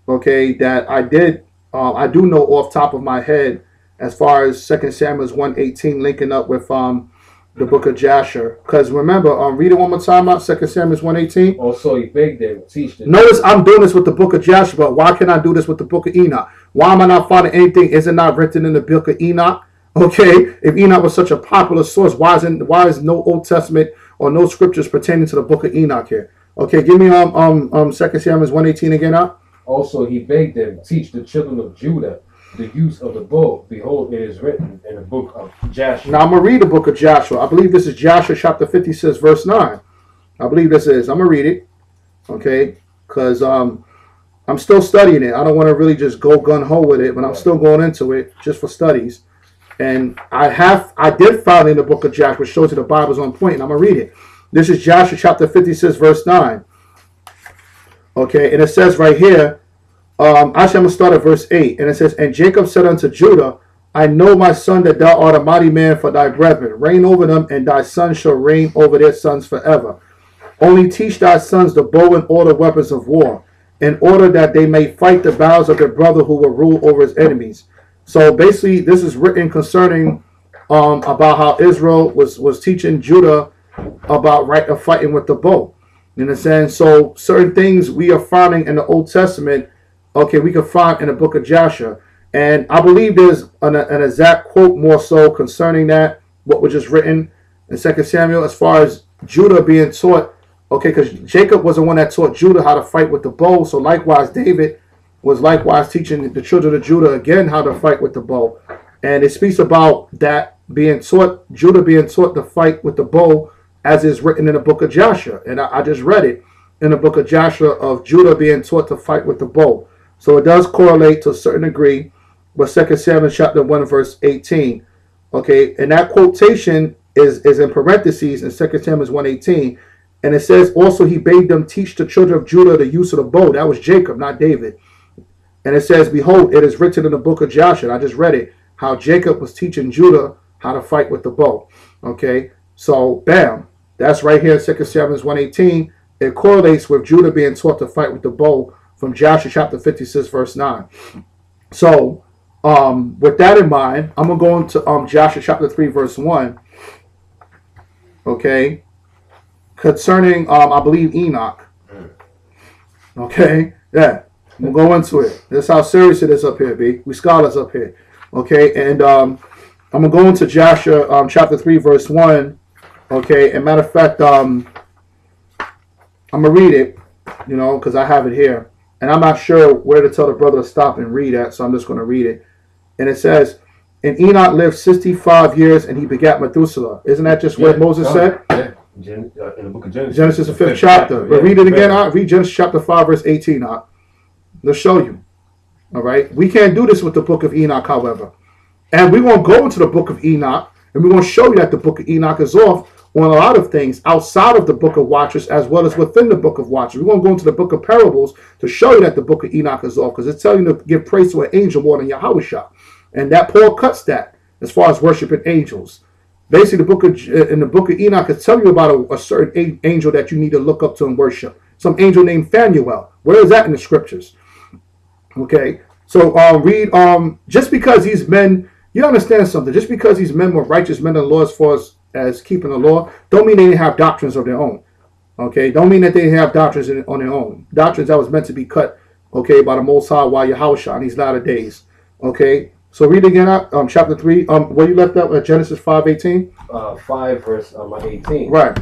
okay, that I do know off top of my head as far as 2 Samuel 1:18 linking up with the book of Joshua. Because remember, read it one more time out, 2 Samuel 1:18. Also he begged them teach them. Notice I'm doing this with the book of Joshua, but why can't I do this with the book of Enoch? Why am I not finding anything? Is it not written in the book of Enoch? Okay, if Enoch was such a popular source, why is no Old Testament or no scriptures pertaining to the book of Enoch here? Okay, give me 2 Samuel 1:18 again out. Also he begged them teach the children of Judah the use of the bow. Behold, it is written in the book of Joshua. Now I'm going to read the book of Joshua. I believe this is Joshua chapter 56, verse 9. I believe this is. I'm going to read it. Okay. Because I'm still studying it. I don't want to really just go gun-ho with it, but I'm still going into it just for studies. And I did find in the book of Joshua, which shows you the Bible's on point, and I'm going to read it. This is Joshua chapter 56, verse 9. Okay. And it says right here, actually, I'm going to start at verse 8. And it says, and Jacob said unto Judah, I know, my son, that thou art a mighty man for thy brethren. Reign over them, and thy sons shall reign over their sons forever. Only teach thy sons the bow and all the weapons of war, in order that they may fight the battles of their brother who will rule over his enemies. So basically, this is written concerning about how Israel was teaching Judah about right of fighting with the bow. In a sense, so certain things we are finding in the Old Testament, okay, we can find in the book of Joshua. And I believe there's an exact quote more so concerning that, what was just written in 2 Samuel, as far as Judah being taught, okay, because Jacob was the one that taught Judah how to fight with the bow. So likewise, David was likewise teaching the children of Judah again how to fight with the bow. And it speaks about that being taught, Judah being taught to fight with the bow, as is written in the book of Joshua. And I just read it in the book of Joshua of Judah being taught to fight with the bow. So it does correlate to a certain degree with 2 Samuel chapter 1 verse 18. Okay, and that quotation is in parentheses in 2 Samuel 1:18. And it says, also he bade them teach the children of Judah the use of the bow. That was Jacob, not David. And it says, behold, it is written in the book of Joshua. I just read it, how Jacob was teaching Judah how to fight with the bow. Okay, so bam, that's right here in 2 Samuel 1:18. It correlates with Judah being taught to fight with the bow from Joshua chapter 56 verse 9. So with that in mind, I'm going to go into Joshua chapter 3 verse 1. Okay, concerning I believe Enoch. Okay, yeah, we'll go into it. That's how serious it is up here, B. We scholars up here. Okay, and I'm gonna go into Joshua chapter 3 verse 1. Okay, and matter of fact, I'm gonna read it, you know, because I have it here, and I'm not sure where to tell the brother to stop and read at, so I'm just gonna read it. And it says, and Enoch lived 65 years, and he begat Methuselah. Isn't that just what Moses said? Yeah. In the book of Genesis. Genesis, the 5th chapter. But read it again. Read Genesis chapter 5, verse 18. Let's show you. All right. We can't do this with the book of Enoch, however. And we won't go into the book of Enoch, and we won't show you that the book of Enoch is off on a lot of things outside of the book of Watchers as well as within the book of Watchers. We won't go into the book of Parables to show you that the book of Enoch is off, because it's telling you to give praise to an angel more than Yahushua. And that Paul cuts that as far as worshiping angels. Basically, in the book of Enoch is telling you about a certain angel that you need to look up to and worship. Some angel named Phanuel. Where is that in the scriptures? Okay, so read. Just because these men, you understand something. Just because these men were righteous men of the law as far as keeping the law, don't mean they didn't have doctrines of their own. Okay, don't mean that they have doctrines on their own. Doctrines that was meant to be cut, okay, by the Most High while Yahushua in these latter days. Okay. So read again out chapter 3. Where you left out at Genesis 5:18? 5 verse 18. Right.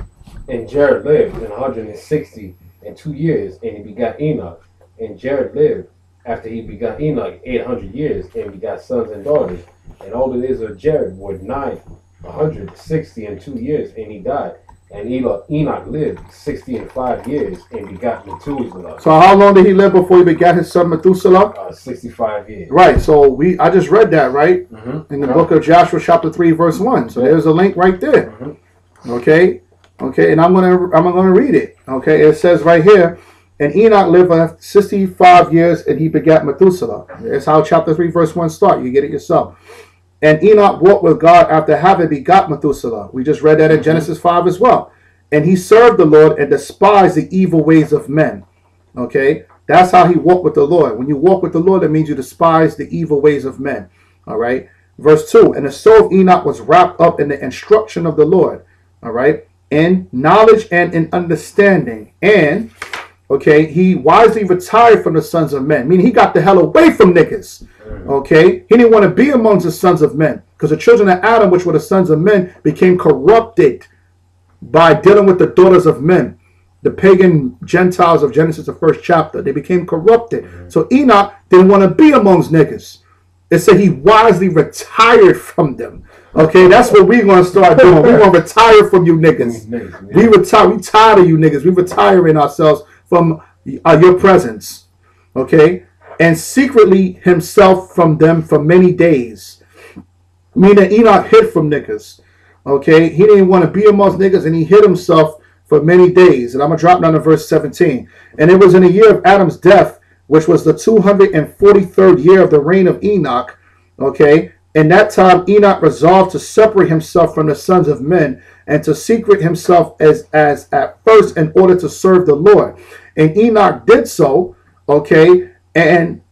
And Jared lived in 162 years, and he begot Enoch. And Jared lived after he begot Enoch 800 years, and begot sons and daughters. And all the days of Jared were 962 years, and he died. And Enoch lived 65 years and begot Methuselah. So how long did he live before he begat his son Methuselah? 65 years. Right. So I just read that, right? In the book of Joshua chapter 3 verse 1. So there's a link right there. Okay. Okay. And I'm gonna read it. Okay. It says right here, and Enoch lived 65 years and he begat Methuselah. That's how chapter 3 verse 1 start. You get it yourself. And Enoch walked with God after having begot Methuselah. We just read that in Genesis 5 as well. And he served the Lord and despised the evil ways of men. Okay? That's how he walked with the Lord. When you walk with the Lord, that means you despise the evil ways of men. All right? Verse 2, and the soul of Enoch was wrapped up in the instruction of the Lord. All right? In knowledge and in understanding. And, okay, he wisely retired from the sons of men. Meaning he got the hell away from niggas. Okay, he didn't want to be amongst the sons of men, because the children of Adam, which were the sons of men, became corrupted by dealing with the daughters of men. The pagan Gentiles of Genesis, the 1st chapter, they became corrupted. So Enoch didn't want to be amongst niggas. It said he wisely retired from them. Okay, that's what we're going to start doing. We're going to retire from you niggas. We tired of you niggas. We're retiring ourselves from your presence. Okay. And secretly himself from them for many days. Meaning Enoch hid from niggas. Okay, he didn't want to be amongst niggas, and he hid himself for many days. And I'm going to drop down to verse 17. And it was in the year of Adam's death, which was the 243rd year of the reign of Enoch. Okay, In that time Enoch resolved to separate himself from the sons of men and to secret himself as at first in order to serve the Lord. And Enoch did so, okay,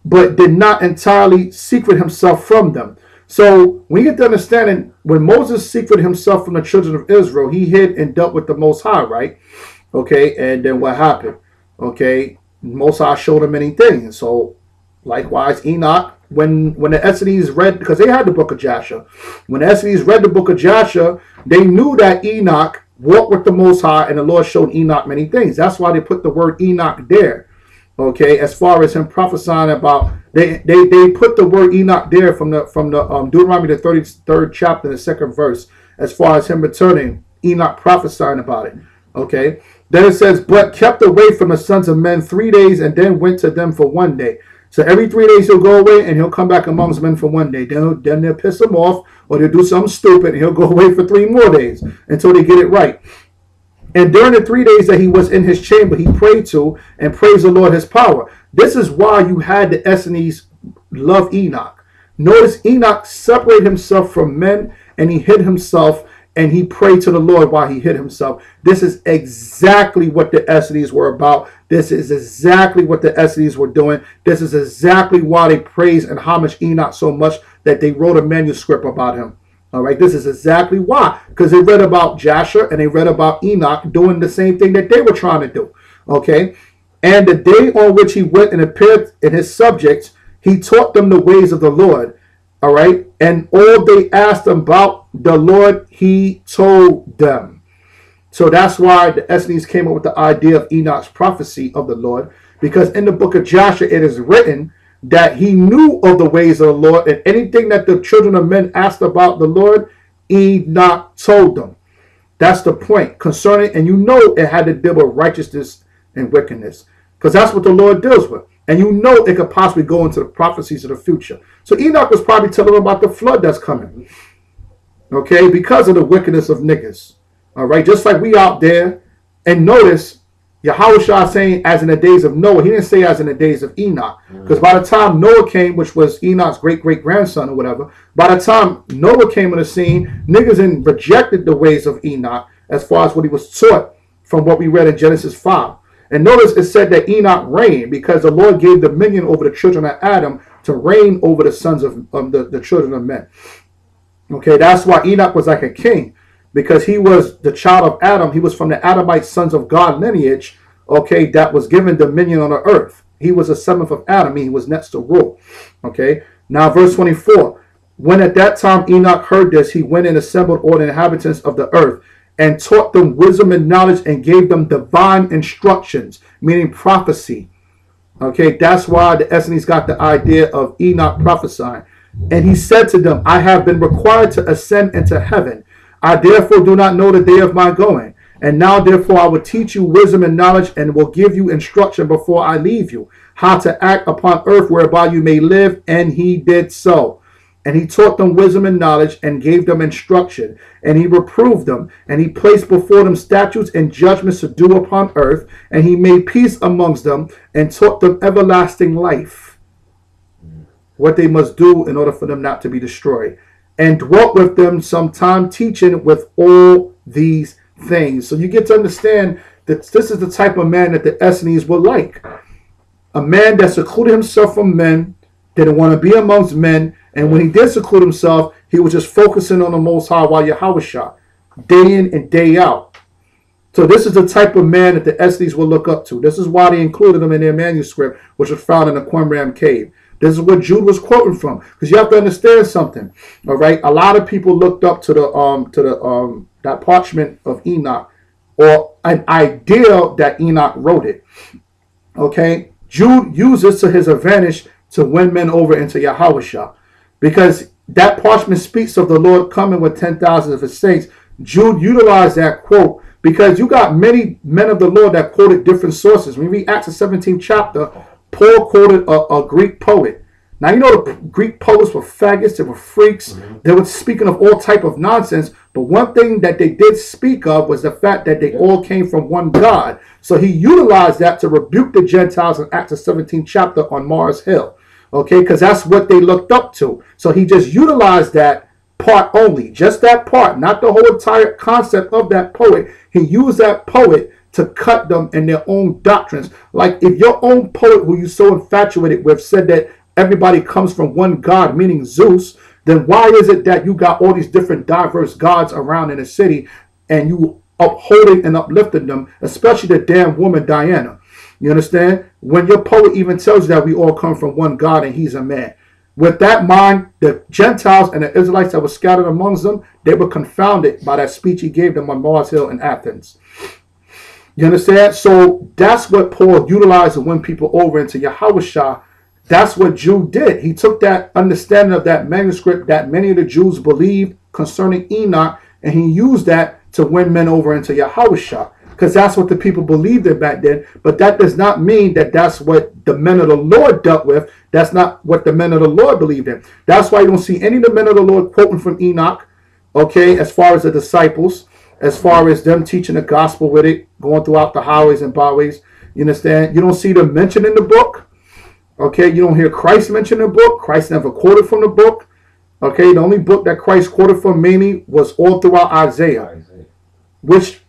but did not entirely secret himself from them. So we get to understanding when Moses secreted himself from the children of Israel, he hid and dealt with the Most High, right? Okay, and then what happened? Okay, Most High showed him many things. So likewise, Enoch, when the Essenes read, because they had the book of Jasher, when the Essenes read the book of Jasher, they knew that Enoch walked with the Most High, and the Lord showed Enoch many things. That's why they put the word Enoch there. Okay, as far as him prophesying about, they put the word Enoch there from the Deuteronomy the 33rd chapter, the 2nd verse, as far as him returning, Enoch prophesying about it. Okay, then it says, but kept away from the sons of men 3 days, and then went to them for 1 day. So every 3 days he'll go away, and he'll come back amongst men for 1 day. Then they'll piss him off, or they'll do something stupid, and he'll go away for 3 more days until they get it right. And during the 3 days that he was in his chamber, he prayed to and praised the Lord his power. This is why you had the Essenes love Enoch. Notice Enoch separated himself from men, and he hid himself, and he prayed to the Lord while he hid himself. This is exactly what the Essenes were about. This is exactly what the Essenes were doing. This is exactly why they praised and homaged Enoch so much that they wrote a manuscript about him. All right, this is exactly why. Because they read about Jasher and they read about Enoch doing the same thing that they were trying to do. Okay, and the day on which he went and appeared in his subjects, he taught them the ways of the Lord. All right, and all they asked him about the Lord, he told them. So that's why the Essenes came up with the idea of Enoch's prophecy of the Lord, because in the book of Joshua it is written that he knew of the ways of the Lord, and anything that the children of men asked about the Lord, Enoch told them. That's the point concerning, and you know it had to deal with righteousness and wickedness, because that's what the Lord deals with. And you know it could possibly go into the prophecies of the future. So Enoch was probably telling them about the flood that's coming. Okay, because of the wickedness of niggas. All right, just like we out there. And notice, Yahushua saying as in the days of Noah. He didn't say as in the days of Enoch. Because by the time Noah came, which was Enoch's great-great-grandson or whatever, by the time Noah came on the scene, niggas rejected the ways of Enoch as far as what he was taught from what we read in Genesis 5. And notice it said that Enoch reigned because the Lord gave dominion over the children of Adam to reign over the sons of the children of men. Okay, that's why Enoch was like a king, because he was the child of Adam. He was from the Adamite sons of God lineage, okay, that was given dominion on the earth. He was a seventh of Adam. He was next to rule. Okay, now verse 24. When at that time Enoch heard this, he went and assembled all the inhabitants of the earth and taught them wisdom and knowledge and gave them divine instructions, meaning prophecy. Okay, that's why the Essenes got the idea of Enoch prophesying. And he said to them, I have been required to ascend into heaven. I therefore do not know the day of my going. And now therefore I will teach you wisdom and knowledge and will give you instruction before I leave you, how to act upon earth whereby you may live. And he did so. And he taught them wisdom and knowledge and gave them instruction. And he reproved them. And he placed before them statutes and judgments to do upon earth. And he made peace amongst them and taught them everlasting life, what they must do in order for them not to be destroyed. And dwelt with them some time, teaching with all these things. So you get to understand that this is the type of man that the Essenes were like. A man that secluded himself from men, didn't want to be amongst men, and when he did seclude himself, he was just focusing on the Most High while Yahushua, day in and day out. So this is the type of man that the Essenes will look up to. This is why they included him in their manuscript, which was found in the Qumran cave. This is what Jude was quoting from, because you have to understand something. All right, a lot of people looked up to that parchment of Enoch, or an idea that Enoch wrote it. Okay, Jude uses to his advantage to win men over into Yahushua, because that parchment speaks of the Lord coming with 10,000 of his saints. Jude utilized that quote because you got many men of the Lord that quoted different sources. When we read Acts the 17th chapter, Paul quoted a Greek poet. Now, you know the Greek poets were faggots, they were freaks. They were speaking of all type of nonsense. But one thing that they did speak of was the fact that they all came from one God. So he utilized that to rebuke the Gentiles in Acts the 17th chapter on Mars Hill. Okay, because that's what they looked up to. So he just utilized that part only, just that part, not the whole entire concept of that poet. He used that poet to cut them in their own doctrines. Like if your own poet, who you so infatuated with, said that everybody comes from one God, meaning Zeus, then why is it that you got all these different diverse gods around in the city and you upholding and uplifting them, especially the damn woman Diana? You understand? When your poet even tells you that we all come from one God and he's a man. With that mind, the Gentiles and the Israelites that were scattered amongst them, they were confounded by that speech he gave them on Mars Hill in Athens. You understand? So that's what Paul utilized to win people over into Yahushua. That's what Jude did. He took that understanding of that manuscript that many of the Jews believed concerning Enoch, and he used that to win men over into Yahushua, because that's what the people believed in back then. But that does not mean that that's what the men of the Lord dealt with. That's not what the men of the Lord believed in. That's why you don't see any of the men of the Lord quoting from Enoch, okay, as far as the disciples, as far as them teaching the gospel with it, going throughout the highways and byways. You understand? You don't see them mentioned in the book. Okay, you don't hear Christ mentioned in the book. Christ never quoted from the book. Okay, the only book that Christ quoted from mainly was all throughout Isaiah, which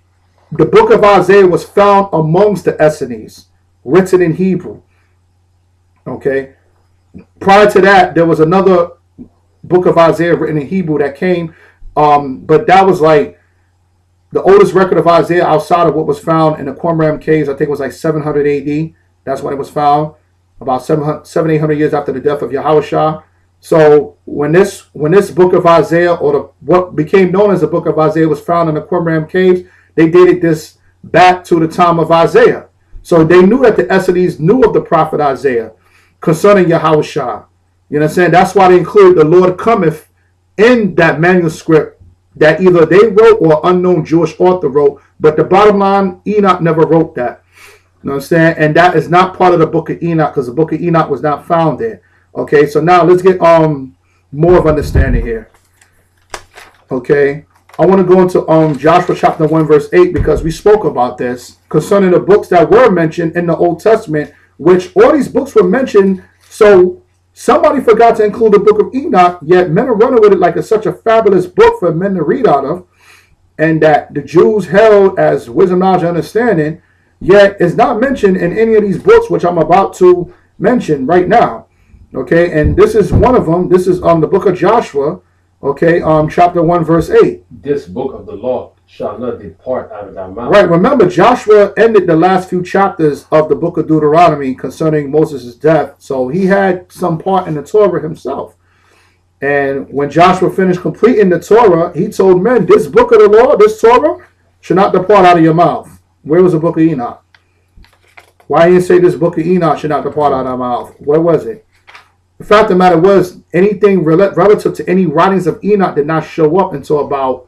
the book of Isaiah was found amongst the Essenes, written in Hebrew. Okay, prior to that, there was another book of Isaiah written in Hebrew that came, but that was like the oldest record of Isaiah outside of what was found in the Qumran caves. I think it was like 700 AD. That's when it was found, about 700-800 years after the death of Yahushua. So when this book of Isaiah, or what became known as the book of Isaiah, was found in the Qumran caves, they dated this back to the time of Isaiah. So they knew that the Essenes knew of the prophet Isaiah concerning Yahushua. You know what I'm saying? That's why they include the Lord cometh in that manuscript that either they wrote or unknown Jewish author wrote. But the bottom line, Enoch never wrote that. You know what I'm saying? And that is not part of the book of Enoch, because the book of Enoch was not found there. Okay, so now let's get more of understanding here. Okay, I want to go into Joshua chapter 1 verse 8, because we spoke about this concerning the books that were mentioned in the Old Testament, which all these books were mentioned. So somebody forgot to include the book of Enoch, yet men are running with it like it's such a fabulous book for men to read out of, and that the Jews held as wisdom, knowledge, and understanding, yet it's not mentioned in any of these books, which I'm about to mention right now. Okay, and this is one of them. This is the book of Joshua, okay, chapter 1 verse 8. This book of the law shall not depart out of thy mouth. Right, remember Joshua ended the last few chapters of the book of Deuteronomy concerning Moses' death, so he had some part in the Torah himself. And when Joshua finished completing the Torah, he told men, this book of the law, this Torah, should not depart out of your mouth. Where was the book of Enoch? Why didn't he say this book of Enoch should not depart out of our mouth? Where was it? The fact of the matter was, anything relative to any writings of Enoch did not show up until about,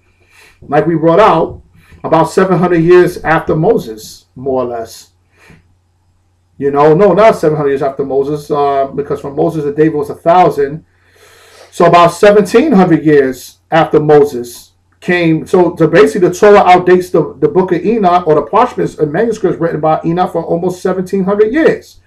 like we brought out, about 700 years after Moses, more or less. You know, no, not 700 years after Moses, because from Moses to David was 1,000. So about 1,700 years after Moses came. So basically, the Torah outdates the book of Enoch, or the parchments and manuscripts written by Enoch, for almost 1,700 years.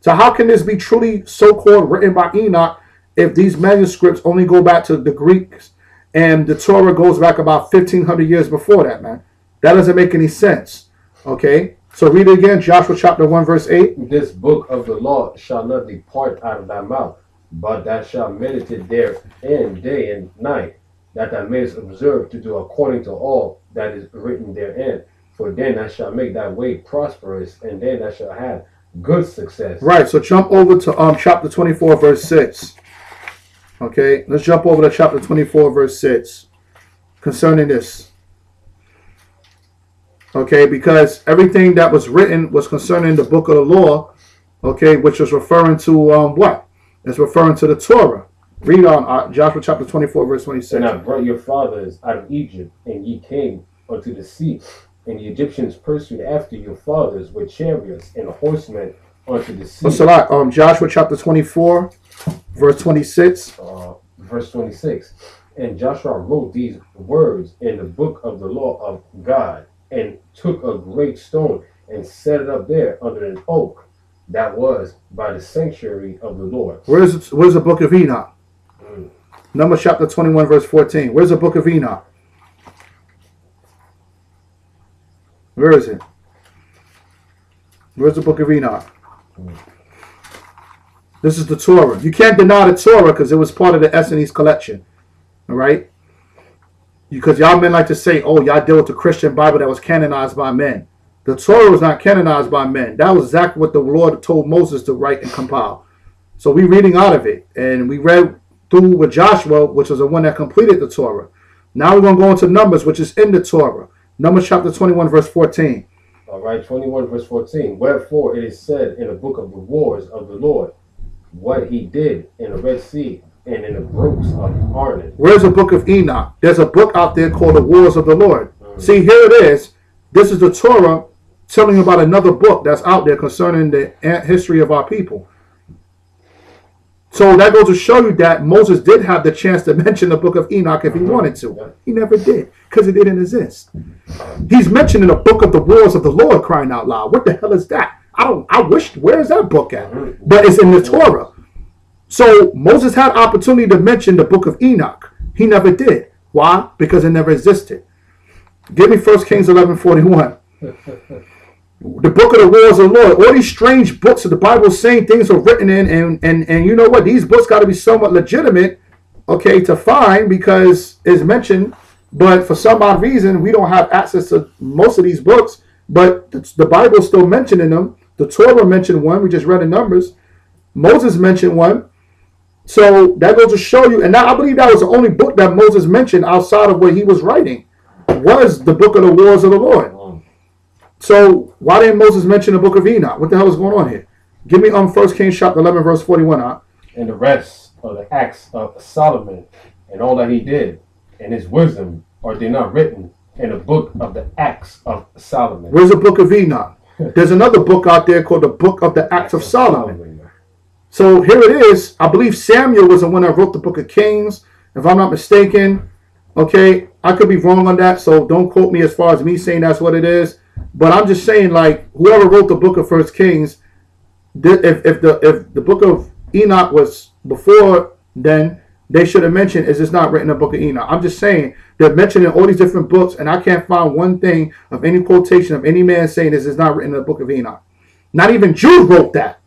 So how can this be truly so-called written by Enoch if these manuscripts only go back to the Greeks and the Torah goes back about 1,500 years before that, man? That doesn't make any sense. Okay, so read it again, Joshua chapter 1 verse 8. This book of the law shall not depart out of thy mouth, but thou shalt meditate therein day and night, that thou mayest observe to do according to all that is written therein. For then thou shalt make thy way prosperous, and then thou shalt have good success. Right, so jump over to chapter 24 verse 6. Okay, let's jump over to chapter 24 verse 6 concerning this. Okay, because everything that was written was concerning the book of the law, okay, which was referring to what? It's referring to the Torah. Read on Joshua chapter 24 verse 26. And I brought your fathers out of Egypt, and ye came unto the sea, and the Egyptians pursued after your fathers with chariots and horsemen unto the sea. What's a lot? Joshua chapter 24 verse 26. Verse 26. And Joshua wrote these words in the book of the law of God, and took a great stone and set it up there under an oak, that was by the sanctuary of the Lord. Where's the book of Enoch? Mm. Numbers chapter 21, verse 14. Where's the book of Enoch? Where is it? Where's the book of Enoch? Mm. This is the Torah. You can't deny the Torah because it was part of the Essenes collection. All right? Because y'all men like to say, oh, y'all deal with the Christian Bible that was canonized by men. The Torah was not canonized by men. That was exactly what the Lord told Moses to write and compile. So we reading out of it. And we read through with Joshua, which was the one that completed the Torah. Now we're going to go into Numbers, which is in the Torah. Numbers chapter 21, verse 14. All right, 21 verse 14. Wherefore it is said in the book of the wars of the Lord, what he did in the Red Sea and in the brooks of Arnon. Where's the book of Enoch? There's a book out there called the Wars of the Lord. See, here it is. This is the Torah telling about another book that's out there concerning the history of our people. So that goes to show you that Moses did have the chance to mention the book of Enoch if he wanted to. He never did because it didn't exist. He's mentioned in the book of the Wars of the Lord, crying out loud. What the hell is that? I wish, where is that book at? But it's in the Torah. So Moses had opportunity to mention the book of Enoch. He never did. Why? Because it never existed. Give me 1 Kings 11:41. The book of the Wars of the Lord. All these strange books of the Bible saying things are written in, and you know what? These books got to be somewhat legitimate, okay, to find because it's mentioned. But for some odd reason, we don't have access to most of these books. But the Bible is still mentioning them. The Torah mentioned one. We just read in Numbers. Moses mentioned one. So that goes to show you. And now I believe that was the only book that Moses mentioned outside of what he was writing was the book of the Wars of the Lord. So why didn't Moses mention the book of Enoch? What the hell is going on here? Give me 1 Kings chapter 11, verse 41. And the rest of the acts of Solomon and all that he did and his wisdom are they not written in the book of the acts of Solomon. Where's the book of Enoch? There's another book out there called the book of the acts of Solomon. So here it is. I believe Samuel was the one that wrote the book of Kings, if I'm not mistaken. Okay, I could be wrong on that, so don't quote me as far as me saying that's what it is. But I'm just saying, like, whoever wrote the book of 1 Kings, if the book of Enoch was before then, they should have mentioned, is this not written in the book of Enoch? I'm just saying, they're mentioning all these different books, and I can't find one thing of any quotation of any man saying this is not written in the book of Enoch. Not even Jude wrote that.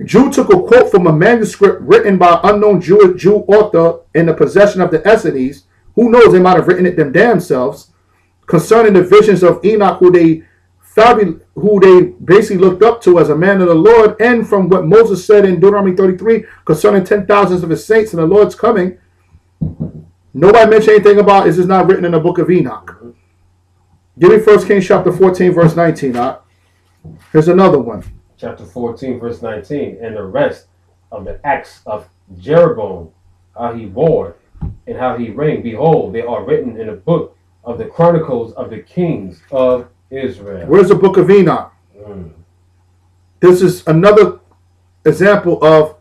Jude took a quote from a manuscript written by an unknown Jew author in the possession of the Essenes. Who knows, they might have written it them damn selves. Concerning the visions of Enoch, who they basically looked up to as a man of the Lord, and from what Moses said in Deuteronomy 33 concerning 10,000s of his saints and the Lord's coming. Nobody mentioned anything about is this not written in the book of Enoch. Give me 1 Kings chapter 14, verse 19. Here's another one. Chapter 14, verse 19. And the rest of the acts of Jeroboam, how he warred and how he reigned, behold, they are written in the book of the Chronicles of the Kings of Israel. Where's the book of Enoch? This is another example of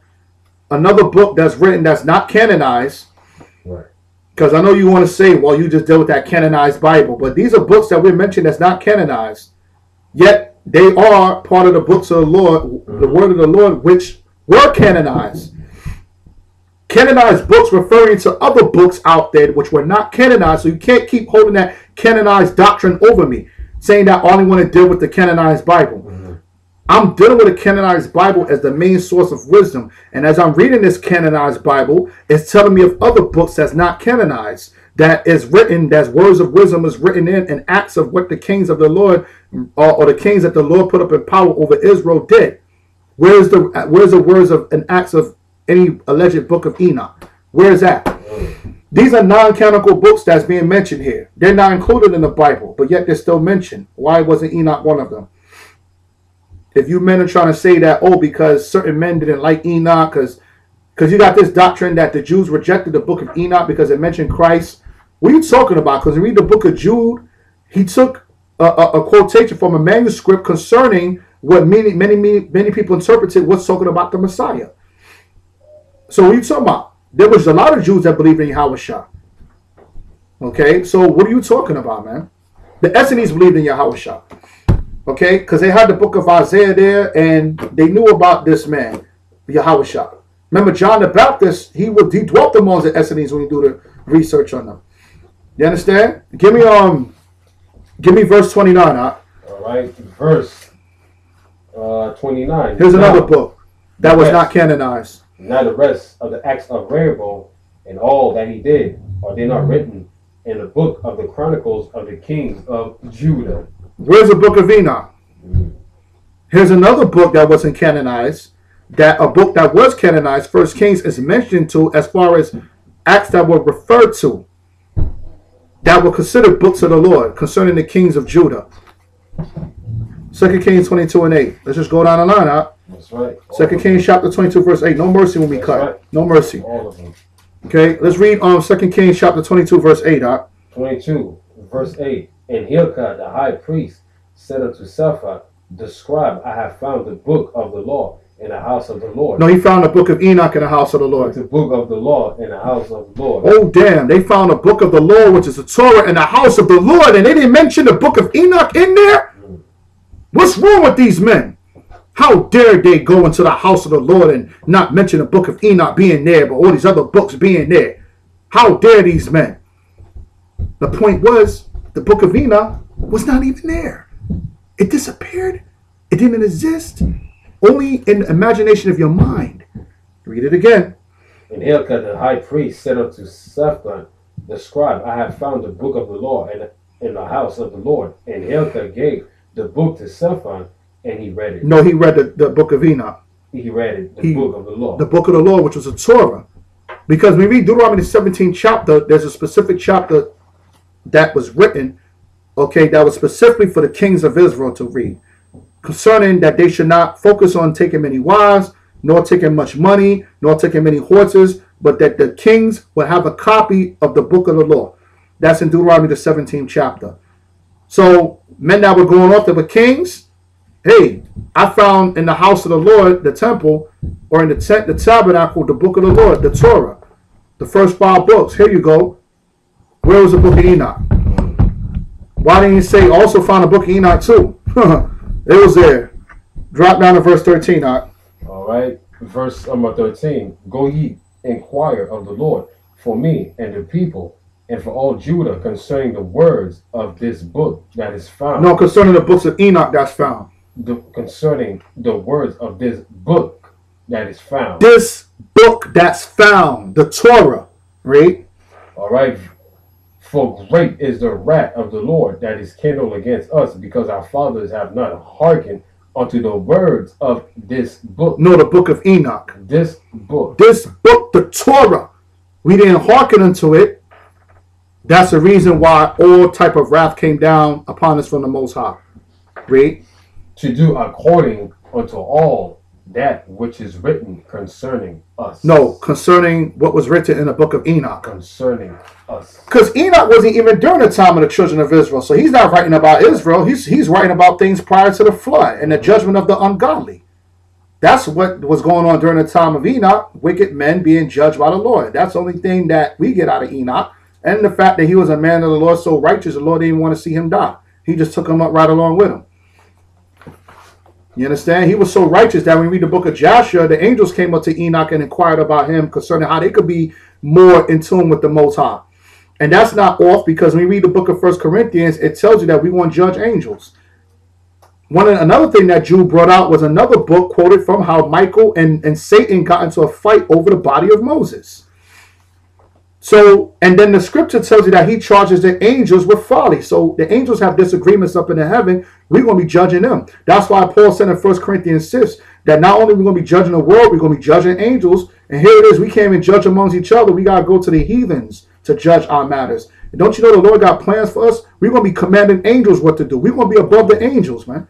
another book that's written that's not canonized. Right. Because I know you want to say, well, you just deal with that canonized Bible. But these are books that we mentioned that's not canonized. Yet they are part of the books of the Lord, the word of the Lord, which were canonized. Canonized books referring to other books out there which were not canonized. So you can't keep holding that canonized doctrine over me, saying that I only want to deal with the canonized Bible. I'm dealing with a canonized Bible as the main source of wisdom. And as I'm reading this canonized Bible, it's telling me of other books that's not canonized, that is written, that's words of wisdom is written in, and acts of what the kings of the Lord, or the kings that the Lord put up in power over Israel did. Where's the words of and acts of any alleged book of Enoch? Where is that? These are non-canonical books that's being mentioned here. They're not included in the Bible, but yet they're still mentioned. Why wasn't Enoch one of them? If you men are trying to say that, oh, because certain men didn't like Enoch, because you got this doctrine that the Jews rejected the book of Enoch because it mentioned Christ. What are you talking about? Because you read the book of Jude, he took a quotation from a manuscript concerning what many people interpreted was talking about the Messiah. So what are you talking about? There was a lot of Jews that believed in Yahushua. Okay, so what are you talking about, man? The Essenes believed in Yahushua. Okay, because they had the book of Isaiah there, and they knew about this man, Yahushua. Remember, John the Baptist, he dwelt among the Essenes when you do the research on them. You understand? Give me verse 29. All right, verse 29. Here's another book that was not canonized. Now the rest of the acts of Rehoboam and all that he did, are they not written in the book of the Chronicles of the kings of Judah? Where's the book of Enoch? Here's another book that wasn't canonized. A book that was canonized, First Kings, is mentioned to as far as acts that were referred to, that were considered books of the Lord concerning the kings of Judah. 2 Kings 22:8. Let's just go down the line out. That's right. 2 Kings chapter 22 verse 8. No mercy when we cut. Right. No mercy. All of them. Okay, let's read 2 Kings chapter 22 verse 8. 22 verse 8. And Hilkiah the high priest said unto Shaphan the scribe, I have found the book of the law in the house of the Lord. No, he found the book of Enoch in the house of the Lord. The book of the law in the house of the Lord. Oh, damn. They found the book of the Lord, which is the Torah, in the house of the Lord, and they didn't mention the book of Enoch in there? What's wrong with these men? How dare they go into the house of the Lord and not mention the book of Enoch being there, but all these other books being there? How dare these men? The point was, the book of Enoch was not even there. It disappeared. It didn't exist. Only in the imagination of your mind. Read it again. And Hilkiah the high priest said unto Shaphan the scribe, I have found the book of the law in the house of the Lord. And Hilkiah gave the book to Shaphan, and he read it. No, he read the book of Enoch. He read it, the book of the law. The book of the law, which was a Torah. Because when we read Deuteronomy the 17th chapter, there's a specific chapter that was written, okay, that was specifically for the kings of Israel to read, concerning that they should not focus on taking many wives, nor taking much money, nor taking many horses, but that the kings would have a copy of the book of the law. That's in Deuteronomy the 17th chapter. So men that were going off, that were kings, hey, I found in the house of the Lord, the temple, or in the tent, the tabernacle, the book of the Lord, the Torah, the first 5 books. Here you go. Where was the book of Enoch? Why didn't you say also found the book of Enoch too? It was there. Drop down to verse 13. All right. Verse number 13. Go ye, inquire of the Lord for me and the people, and for all Judah concerning the words of this book that is found. No, concerning the books of Enoch that's found. Concerning the words of this book that is found. This book that's found. The Torah. Right? All right. For great is the wrath of the Lord that is kindled against us, because our fathers have not hearkened unto the words of this book. No, the book of Enoch. This book. This book, the Torah. We didn't hearken unto it. That's the reason why all type of wrath came down upon us from the Most High. Read. To do according unto all that which is written concerning us. No, concerning what was written in the book of Enoch. Concerning us. Because Enoch wasn't even during the time of the children of Israel. So he's not writing about Israel. He's writing about things prior to the flood and the judgment of the ungodly. That's what was going on during the time of Enoch. Wicked men being judged by the Lord. That's the only thing that we get out of Enoch. And the fact that he was a man of the Lord, so righteous, the Lord didn't even want to see him die. He just took him up right along with him. You understand? He was so righteous that when we read the book of Joshua, the angels came up to Enoch and inquired about him concerning how they could be more in tune with the Most High. And that's not off, because when we read the book of 1 Corinthians, it tells you that we want to judge angels. Another thing that Jude brought out was another book quoted from how Michael and Satan got into a fight over the body of Moses. So, and then the scripture tells you that he charges the angels with folly. So the angels have disagreements up in the heaven. We're going to be judging them. That's why Paul said in 1 Corinthians 6 that not only are we going to be judging the world, we're going to be judging angels. And here it is. We can't even judge amongst each other. We got to go to the heathens to judge our matters. And don't you know the Lord got plans for us? We're going to be commanding angels what to do. We're going to be above the angels, man.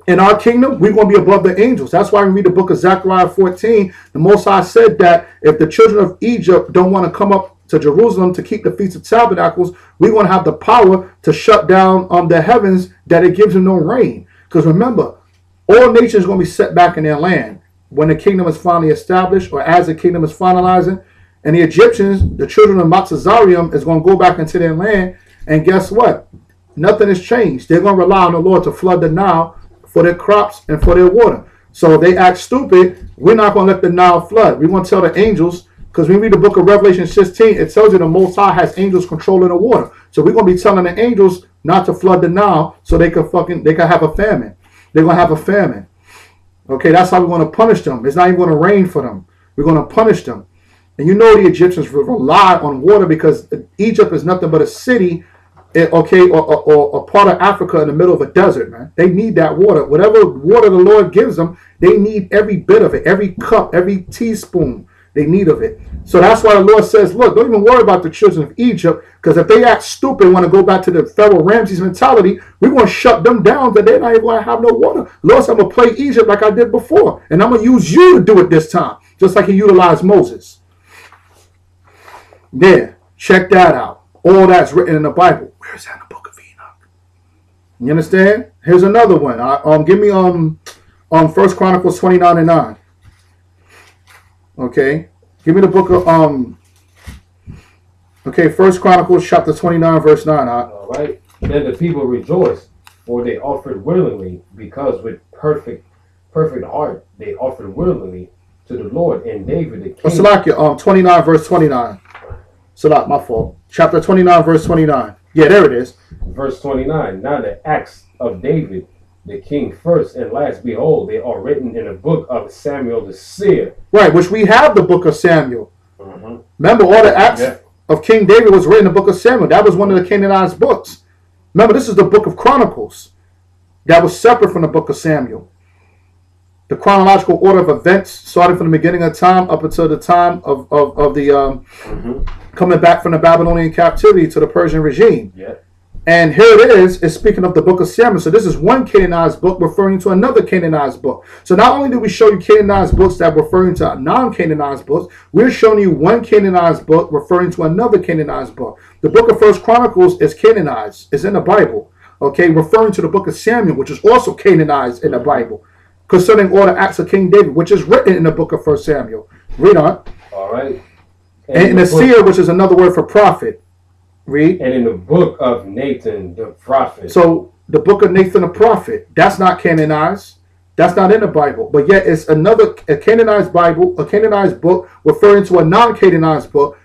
In our kingdom, we're going to be above the angels. That's why we read the book of Zechariah 14. The Most High said that if the children of Egypt don't want to come up to Jerusalem to keep the Feast of Tabernacles, we're going to have the power to shut down the heavens that it gives them no rain. Because remember, all nations are going to be set back in their land when the kingdom is finally established, or as the kingdom is finalizing. And the Egyptians, the children of Matzazarium, is going to go back into their land. And guess what? Nothing has changed. They're going to rely on the Lord to flood the Nile for their crops and for their water. So if they act stupid, we're not going to let the Nile flood. We're going to tell the angels, because when we read the book of Revelation 16, it tells you the Most High has angels controlling the water. So we're going to be telling the angels not to flood the Nile so they can have a famine. They're going to have a famine. Okay, that's how we're going to punish them. It's not even going to rain for them. We're going to punish them. And you know the Egyptians rely on water because Egypt is nothing but a city, okay, or a part of Africa in the middle of a desert, man. They need that water. Whatever water the Lord gives them, they need every bit of it, every cup, every teaspoon they need of it. So that's why the Lord says, look, don't even worry about the children of Egypt, because if they act stupid, want to go back to the Pharaoh Ramses mentality, we're going to shut them down that they're not even going to have no water. Lord said, I'm going to play Egypt like I did before, and I'm going to use you to do it this time, just like he utilized Moses. There, check that out. All that's written in the Bible. Where is that in the book of Enoch? You understand? Here's another one. Give me 1 Chronicles 29:9. Okay, give me the book of 1 Chronicles chapter 29 verse 9. All right. Then the people rejoiced, for they offered willingly, because with perfect heart they offered willingly to the Lord and David the king. Salakia, 29 verse 29. Salat, my fault. Chapter 29 verse 29. Yeah, there it is. Verse 29. Now the acts of David the king, first and last, behold, they are written in the book of Samuel the seer. Right, which we have the book of Samuel. Mm-hmm. Remember, all the acts of King David was written in the book of Samuel. That was one of the canonized books. Remember, this is the book of Chronicles. That was separate from the book of Samuel. The chronological order of events started from the beginning of time up until the time of the coming back from the Babylonian captivity to the Persian regime. Yeah. And here it is, it's speaking of the book of Samuel. So this is one canonized book referring to another canonized book. So not only do we show you canonized books that are referring to non-canonized books, we're showing you one canonized book referring to another canonized book. The book of 1 Chronicles is canonized, it's in the Bible, okay, referring to the book of Samuel, which is also canonized in the Bible, concerning all the acts of King David, which is written in the book of 1 Samuel. Read on. All right. And the seer, which is another word for prophet. Read. And in the book of Nathan the prophet. So the book of Nathan the prophet, that's not canonized. That's not in the Bible. But yet it's a canonized Bible, a canonized book referring to a non-canonized book.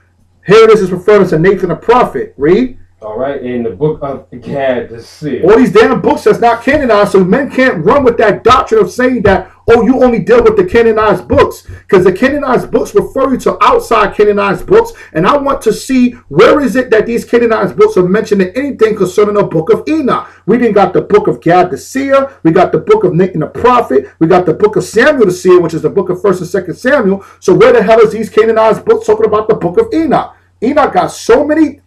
Here it is referring to Nathan the prophet. Read. All right, in the book of Gad the seer. All these damn books that's not canonized, so men can't run with that doctrine of saying that, oh, you only deal with the canonized books, because the canonized books refer you to outside canonized books, and I want to see where is it that these canonized books are mentioning anything concerning the book of Enoch. We didn't got the book of Gad the seer, we got the book of Nathan the prophet, we got the book of Samuel the seer, which is the book of 1st and 2nd Samuel. So where the hell is these canonized books talking about the book of Enoch? Enoch got so many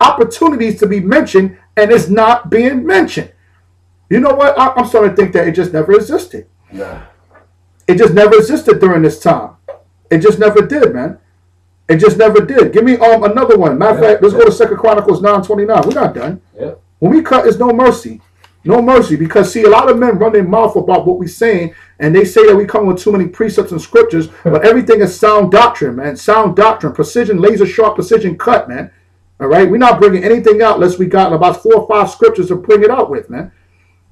opportunities to be mentioned, and it's not being mentioned. You know what? I'm starting to think that it just never existed. Nah. It just never existed during this time. It just never did, man. It just never did. Give me another one. Matter of fact, let's go to 2 Chronicles 9:29. We're not done. Yeah. When we cut, it's no mercy. No mercy. Because, see, a lot of men run their mouth about what we're saying, and they say that we come with too many precepts and scriptures, but everything is sound doctrine, man. Sound doctrine. Precision, laser sharp, precision cut, man. All right? We're not bringing anything out unless we got about 4 or 5 scriptures to bring it out with, man.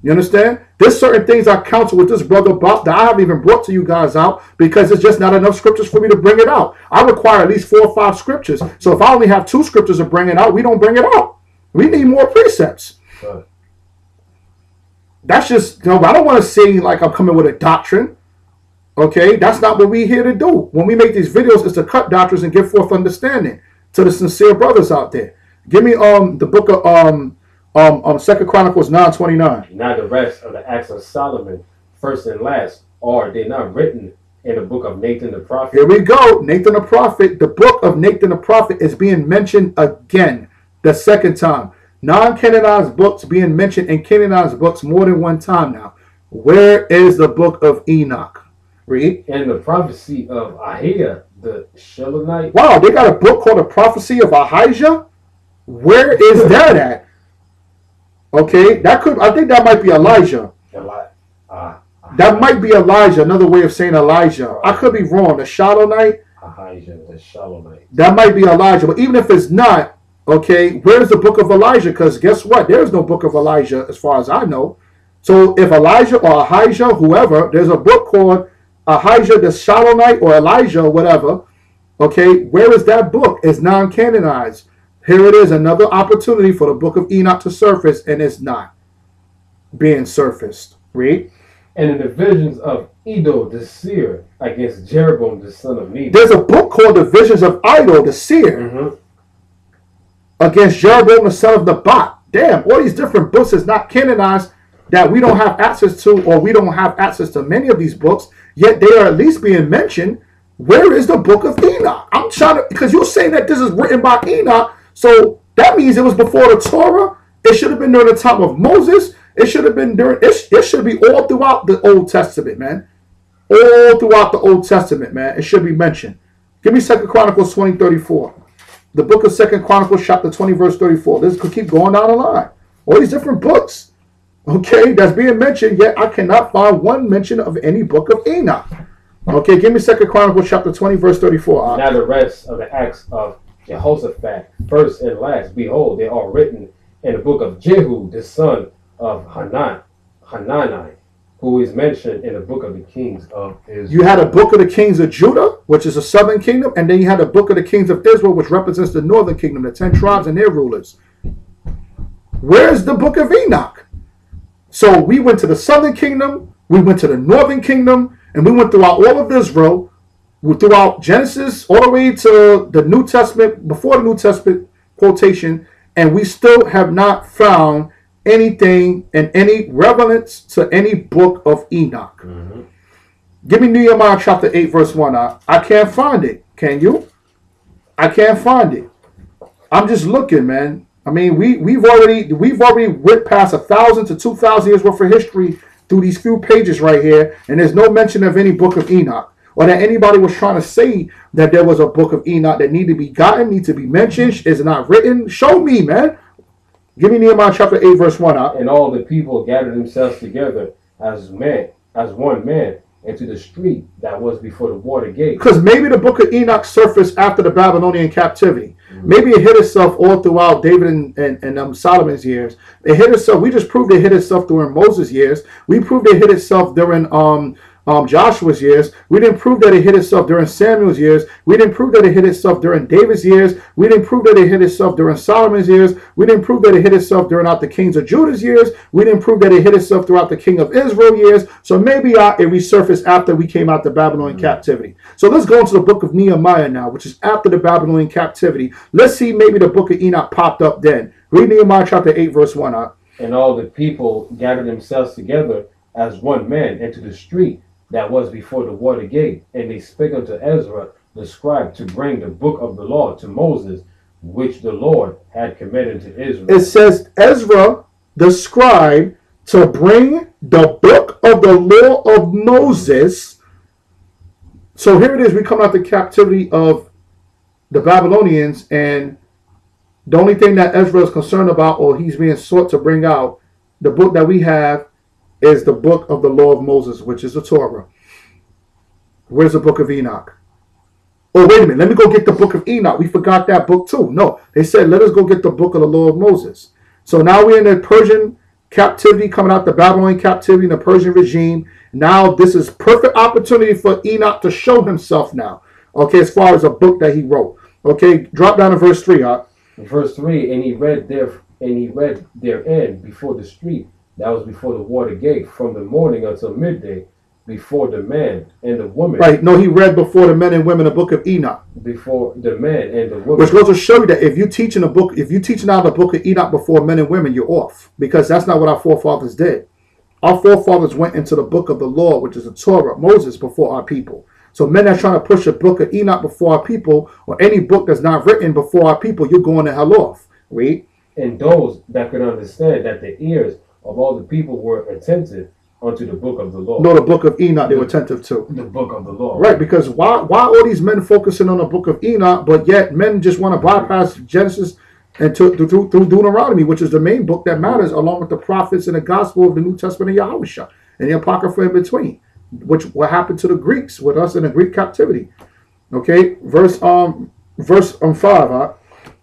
You understand? There's certain things I counsel with this brother about that I haven't even brought to you guys out because it's just not enough scriptures for me to bring it out. I require at least 4 or 5 scriptures. So if I only have 2 scriptures to bring it out, we don't bring it out. We need more precepts. That's just, you know, I don't want to say like I'm coming with a doctrine. Okay? That's not what we're here to do. When we make these videos, it's to cut doctrines and give forth understanding to the sincere brothers out there. Give me the book of 2 Chronicles 9:29. Now the rest of the acts of Solomon, first and last, are they not written in the book of Nathan the prophet? Here we go. Nathan the prophet. The book of Nathan the prophet is being mentioned again, the second time. Non-canonized books being mentioned in canonized books more than one time now. Where is the book of Enoch? Read. And the prophecy of Ahijah the Shilonite. Wow, they got a book called The Prophecy of Ahijah? Where is that at? Okay, I think that might be Elijah. That might be Elijah, another way of saying Elijah. I could be wrong. The Shilonite? Ahijah the Shilonite. That might be Elijah. But even if it's not, Okay, where's the book of Elijah? Because guess what? There's no book of Elijah as far as I know. So if Elijah or Ahijah, whoever, there's a book called Ahijah the Shalomite or Elijah or whatever. Okay, where is that book? It's non-canonized. Here it is, another opportunity for the book of Enoch to surface, and it's not being surfaced. Read. And in the visions of Edo the seer against Jeroboam the son of Nebat. There's a book called The Visions of Idol the seer against Jeroboam the son of Nebat. Damn, all these different books is not canonized that we don't have access to, or we don't have access to many of these books, yet they are at least being mentioned. Where is the book of Enoch? I'm trying to, because you're saying that this is written by Enoch, so that means it was before the Torah. It should have been during the time of Moses. It should have been during, it should be all throughout the Old Testament, man. All throughout the Old Testament, man. It should be mentioned. Give me 2 Chronicles 20:34. The book of 2 Chronicles chapter 20 verse 34. This could keep going down the line. All these different books, okay, that's being mentioned, yet I cannot find one mention of any book of Enoch. Okay, give me 2 Chronicles chapter 20 verse 34. Now the rest of the acts of Jehoshaphat, first and last, behold, they are written in the book of Jehu, the son of Hanani, who is mentioned in the book of the kings of Israel. You had a book of the kings of Judah, which is a southern kingdom, and then you had a book of the kings of Israel, which represents the northern kingdom, the 10 tribes and their rulers. Where's the book of Enoch? So we went to the southern kingdom, we went to the northern kingdom, and we went throughout all of Israel, throughout Genesis, all the way to the New Testament, before the New Testament quotation, and we still have not found anything and any relevance to any book of Enoch. Give me Nehemiah chapter 8 verse 1. I can't find it. Can you? I can't find it. I'm just looking, man. I mean, we've already went past 1,000 to 2,000 years worth of history through these few pages right here, and there's no mention of any book of Enoch, or that anybody was trying to say that there was a book of Enoch that need to be gotten, need to be mentioned, is not written. Show me, man. Give me Nehemiah chapter 8 verse 1. And all the people gathered themselves together as one man, into the street that was before the water gate. Because maybe the book of Enoch surfaced after the Babylonian captivity. Maybe it hit itself all throughout David and Solomon's years. It hit itself. We just proved it hit itself during Moses' years. We proved it hit itself during Joshua's years. We didn't prove that it hit itself during Samuel's years. We didn't prove that it hit itself during David's years. We didn't prove that it hit itself during Solomon's years. We didn't prove that it hit itself during the kings of Judah's years. We didn't prove that it hit itself throughout the king of Israel years. So maybe it resurfaced after we came out the Babylonian captivity. So let's go into the book of Nehemiah now, which is after the Babylonian captivity. Let's see, maybe the book of Enoch popped up then. Read Nehemiah chapter 8 verse 1. And all the people gathered themselves together as one man into the street that was before the water gate, and they spake unto Ezra the scribe to bring the book of the law to Moses, which the Lord had commanded to Israel. It says Ezra the scribe to bring the book of the law of Moses. So here it is, we come out the captivity of the Babylonians, and the only thing that Ezra is concerned about, or he's being sought to bring out, the book that we have is the book of the law of Moses, which is the Torah. Where's the book of Enoch? Oh, wait a minute. Let me go get the book of Enoch. We forgot that book too. No, they said, let us go get the book of the law of Moses. So now we're in the Persian captivity, coming out the Babylonian captivity in the Persian regime. Now this is perfect opportunity for Enoch to show himself now. Okay, as far as a book that he wrote. Okay, drop down to verse 3. Verse 3, and he read therein before the street that was before the water gate, from the morning until midday, before the man and the woman. Right. No, he read before the men and women the book of Enoch. Before the man and the woman. Which goes to show you that if you're teaching a book, if you're teaching out the book of Enoch before men and women, you're off. Because that's not what our forefathers did. Our forefathers went into the book of the law, which is the Torah, Moses, before our people. So men that's trying to push a book of Enoch before our people, or any book that's not written before our people, you're going to hell off. Read. And those that could understand that the ears of all the people were attentive unto the book of the law. No, the book of Enoch they were attentive to. The book of the law. Right, because why all these men focusing on the book of Enoch, but yet men just want to bypass Genesis and through Deuteronomy, which is the main book that matters, along with the prophets and the gospel of the New Testament of Yahushua and the Apocrypha in between, which what happened to the Greeks with us in the Greek captivity. Okay, verse 5.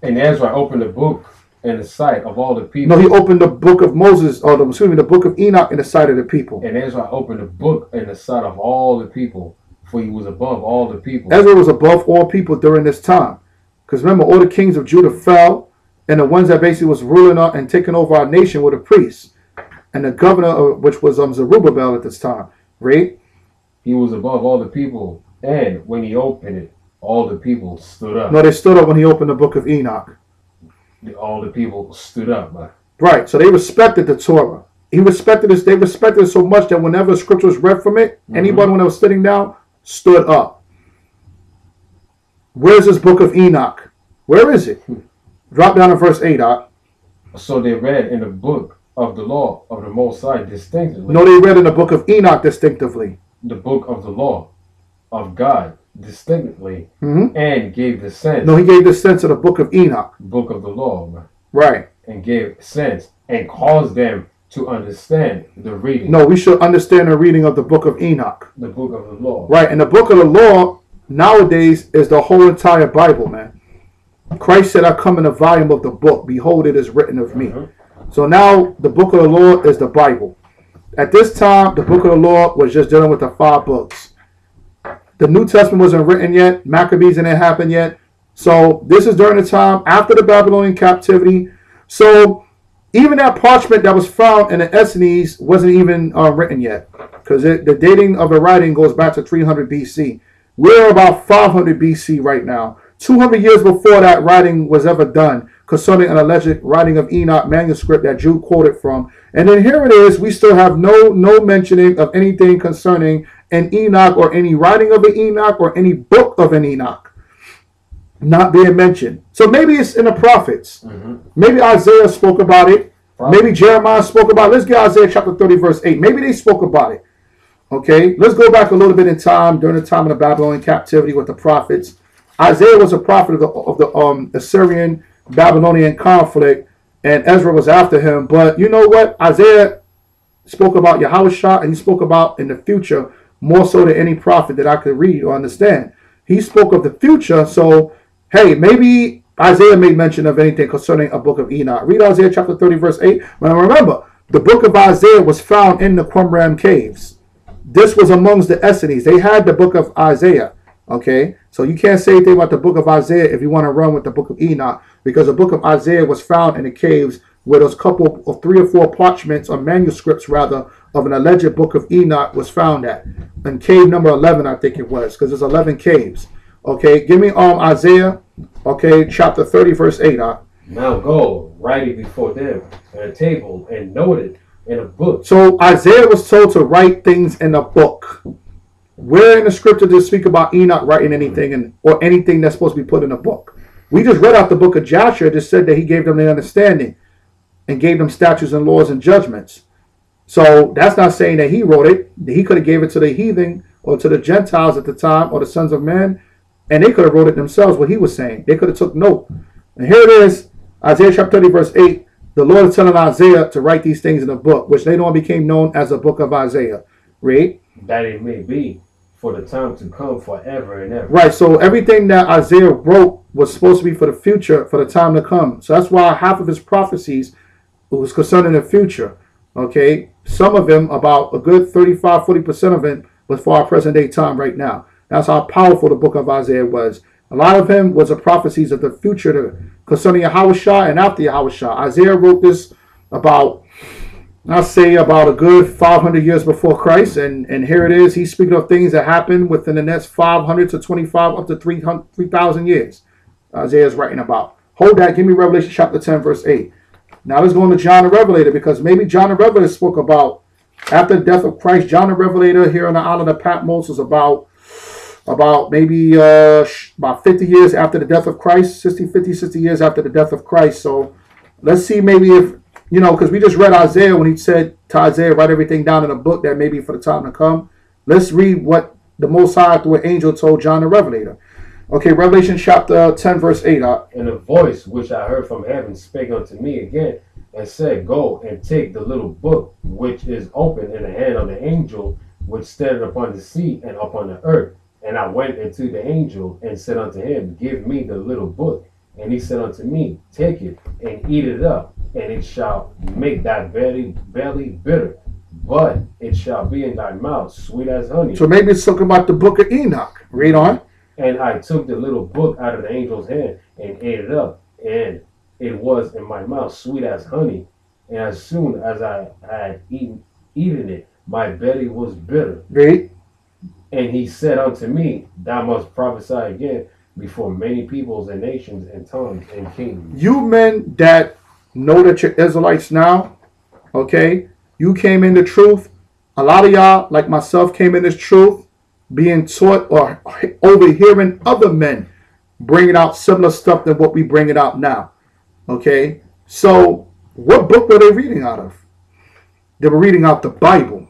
And Ezra opened the book in the sight of all the people. No, he opened the book of Moses, or the book of Enoch in the sight of the people. And Ezra opened the book in the sight of all the people, for he was above all the people. Ezra was above all people during this time. Because remember, all the kings of Judah fell, and the ones that basically was ruling up and taking over our nation were the priests. And the governor, which was Zerubbabel at this time, right? He was above all the people, and when he opened it, all the people stood up. No, they stood up when he opened the book of Enoch. All the people stood up. Man. Right, so they respected the Torah. He respected this. They respected it so much that whenever a scripture was read from it, anybody when they was sitting down stood up. Where's this book of Enoch? Where is it? Drop down to verse 8, Doc. So they read in the book of the law of the Most High distinctively. No, they read in the book of Enoch distinctively. The book of the law of God distinctly, and gave the sense. No, he gave the sense of the book of Enoch. Book of the law, man. Right. And gave sense and caused them to understand the reading. No, we should understand the reading of the book of Enoch. The book of the law. Right, and the book of the law nowadays is the whole entire Bible, man. Christ said, I come in the volume of the book. Behold, it is written of me. So now the book of the law is the Bible. At this time, the book of the law was just dealing with the 5 books. The New Testament wasn't written yet. Maccabees didn't happen yet. So this is during the time after the Babylonian captivity. So even that parchment that was found in the Essenes wasn't even written yet. Because the dating of the writing goes back to 300 BC. We're about 500 BC right now. 200 years before that writing was ever done concerning an alleged writing of Enoch manuscript that Jude quoted from. And then here it is. We still have no mentioning of anything concerning an Enoch or any writing of an Enoch or any book of an Enoch not being mentioned. So maybe it's in the prophets. Maybe Isaiah spoke about it. Maybe Jeremiah spoke about it. Let's get Isaiah chapter 30 verse 8. Maybe they spoke about it. Okay, let's go back a little bit in time during the time of the Babylonian captivity with the prophets. Isaiah was a prophet of the Assyrian Babylonian conflict, and Ezra was after him. But you know what? Isaiah spoke about Yahushua, and he spoke about in the future more so than any prophet that I could read or understand. He spoke of the future. So, hey, maybe Isaiah made mention of anything concerning a book of Enoch. Read Isaiah chapter 30, verse 8. Now remember, the book of Isaiah was found in the Qumran caves. This was amongst the Essenes. They had the book of Isaiah. Okay, so you can't say anything about the book of Isaiah if you want to run with the book of Enoch, because the book of Isaiah was found in the caves where those couple of 3 or 4 parchments or manuscripts rather of an alleged book of Enoch was found at. In cave number 11, I think it was, because there's 11 caves. Okay, give me Isaiah, okay, chapter 30, verse 8. Now go, write it before them on a table and note it in a book. So Isaiah was told to write things in a book. Where in the scripture does it speak about Enoch writing anything or anything that's supposed to be put in a book? We just read out the book of Joshua. It just said that he gave them the understanding and gave them statutes and laws and judgments. So that's not saying that he wrote it. He could have gave it to the heathen or to the Gentiles at the time or the sons of men, and they could have wrote it themselves what he was saying. They could have took note. And here it is, Isaiah chapter 30, verse 8. The Lord is telling Isaiah to write these things in a book, which later on became known as the book of Isaiah. Read. That it may be for the time to come forever and ever. Right, so everything that Isaiah wrote was supposed to be for the future, for the time to come. So that's why half of his prophecies was concerning the future. Okay, some of them, about a good 35-40% of it, was for our present day time right now. That's how powerful the book of Isaiah was. A lot of him was the prophecies of the future concerning Yahushua and after Yahushua. Isaiah wrote this about, I'll say, about a good 500 years before Christ. And here it is. He's speaking of things that happened within the next 500 to 25 up to 3,000 years. Isaiah's writing about. Hold that. Give me Revelation chapter 10, verse 8. Now let's go into John the Revelator, because maybe John the Revelator spoke about, after the death of Christ, John the Revelator here on the island of Patmos was about maybe about 50 years after the death of Christ, 60 years after the death of Christ. So let's see maybe if, you know, because we just read Isaiah when he said to Isaiah, write everything down in a book that may be for the time to come. Let's read what the Most High through an angel told John the Revelator. Okay, Revelation chapter 10, verse 8. And a voice which I heard from heaven spake unto me again, and said, Go and take the little book which is open in the hand of the angel which standeth upon the sea and upon the earth. And I went unto the angel and said unto him, Give me the little book. And he said unto me, take it and eat it up, and it shall make thy belly bitter, but it shall be in thy mouth sweet as honey. So maybe it's talking about the book of Enoch. Read on. And I took the little book out of the angel's hand and ate it up, and it was in my mouth sweet as honey. And as soon as I had eaten it, my belly was bitter. Read. And he said unto me, thou must prophesy again before many peoples and nations and tongues and kings. You men that know that you're Israelites now, okay, you came in the truth. A lot of y'all, like myself, came in this truth, being taught or overhearing other men bringing out similar stuff than what we bring it out now. Okay, so what book were they reading out of? They were reading out the Bible.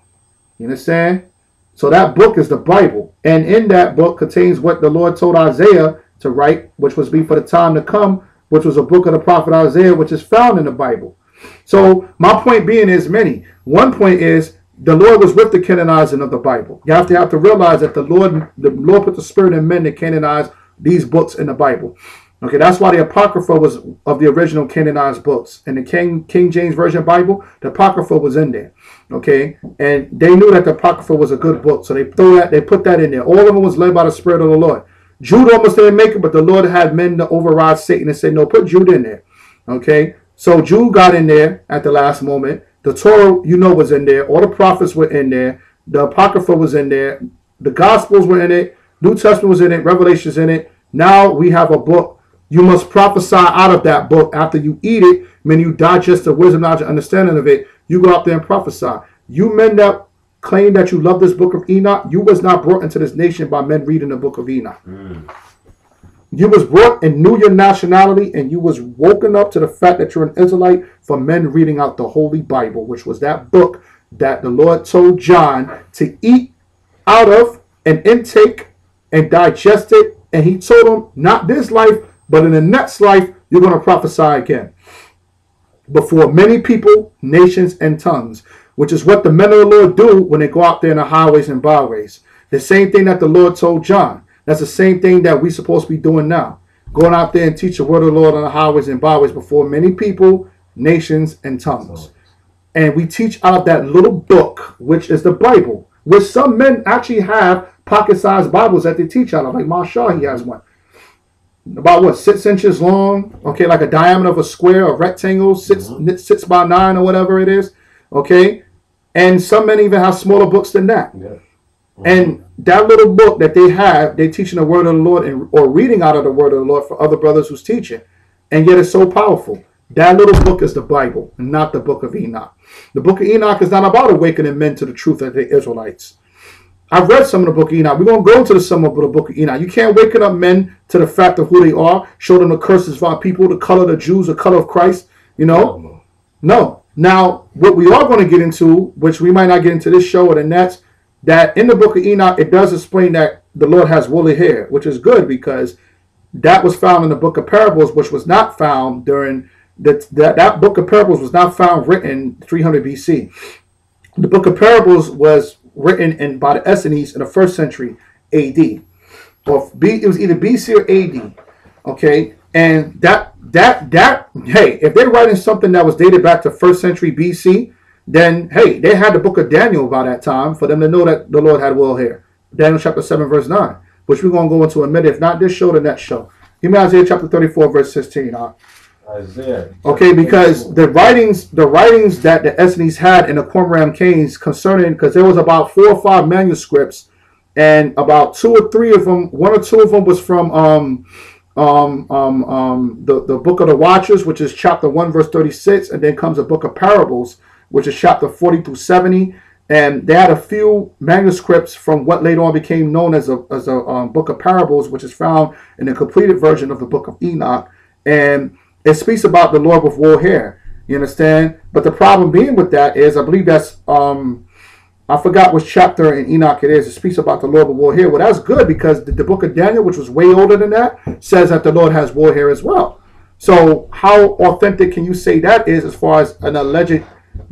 You understand? So that book is the Bible. And in that book contains what the Lord told Isaiah to write, which was be for the time to come, which was a book of the prophet Isaiah, which is found in the Bible. So my point being is many. One point is the Lord was with the canonizing of the Bible. You have to realize that the Lord put the spirit in men to canonize these books in the Bible. Okay, that's why the Apocrypha was of the original canonized books. In the King James Version Bible, the Apocrypha was in there. Okay, and they knew that the Apocrypha was a good book, so they put that in there. All of them was led by the Spirit of the Lord. Jude almost didn't make it, but the Lord had men to override Satan and say, no, put Jude in there. Okay, so Jude got in there at the last moment. The Torah, was in there. All the prophets were in there. The Apocrypha was in there. The Gospels were in it. New Testament was in it. Revelation's in it. Now we have a book. You must prophesy out of that book after you eat it. When you digest the wisdom, knowledge, and understanding of it, you go out there and prophesy. You men that claim that you love this book of Enoch, you was not brought into this nation by men reading the book of Enoch. You was brought and knew your nationality, and you was woken up to the fact that you're an Israelite from men reading out the Holy Bible, which was that book that the Lord told John to eat out of and intake and digest it. And he told him, not this life, but in the next life, you're going to prophesy again before many people, nations, and tongues, which is what the men of the Lord do when they go out there in the highways and byways. The same thing that the Lord told John. That's the same thing that we're supposed to be doing now. Going out there and teach the word of the Lord on the highways and byways before many people, nations, and tongues. And we teach out of that little book, which is the Bible, which some men actually have pocket-sized Bibles that they teach out of. Like Marshall, he has one. About 6 inches long, okay, like a diameter of a square, a rectangle, 6 by 9 or whatever it is, okay. And some men even have smaller books than that. Yeah. And that little book that they have, they're teaching the word of the Lord or reading out of the word of the Lord for other brothers who's teaching, and yet it's so powerful. That little book is the Bible, not the book of Enoch. The book of Enoch is not about awakening men to the truth of the Israelites. I've read some of the book of Enoch. We're going to go into some of the book of Enoch. You can't waken up men to the fact of who they are, show them the curses of our people, the color of the Jews, the color of Christ, No. Now, what we are going to get into, which we might not get into this show or the next, that in the book of Enoch, it does explain that the Lord has woolly hair, which is good because that was found in the book of parables, which was not found during that book of parables was not found written 300 BC. The book of parables was written by the Essenes in the 1st century AD. It was either BC or AD. Okay, and hey, if they're writing something that was dated back to 1st century BC, then hey, they had the book of Daniel by that time for them to know that the Lord had wool hair. Daniel chapter 7 verse 9, which we're going to go into in a minute. If not this show, the next show. Give me Isaiah chapter 34 verse 16. Isaiah. Okay, because the writings that the Essenes had in the Qumran caves concerning, because there was about 4 or 5 manuscripts, and about 2 or 3 of them, 1 or 2 of them was from the book of the Watchers, which is chapter 1 verse 36, and then comes a book of parables, which is chapter 40 through 70. And they had a few manuscripts from what later on became known as a book of parables, which is found in the completed version of the book of Enoch. And it speaks about the Lord with wool hair. You understand? But the problem being with that is, I believe that's, I forgot which chapter in Enoch it is. It speaks about the Lord with wool hair. Well, that's good because the book of Daniel, which was way older than that, says that the Lord has wool hair as well. So how authentic can you say that is as far as an alleged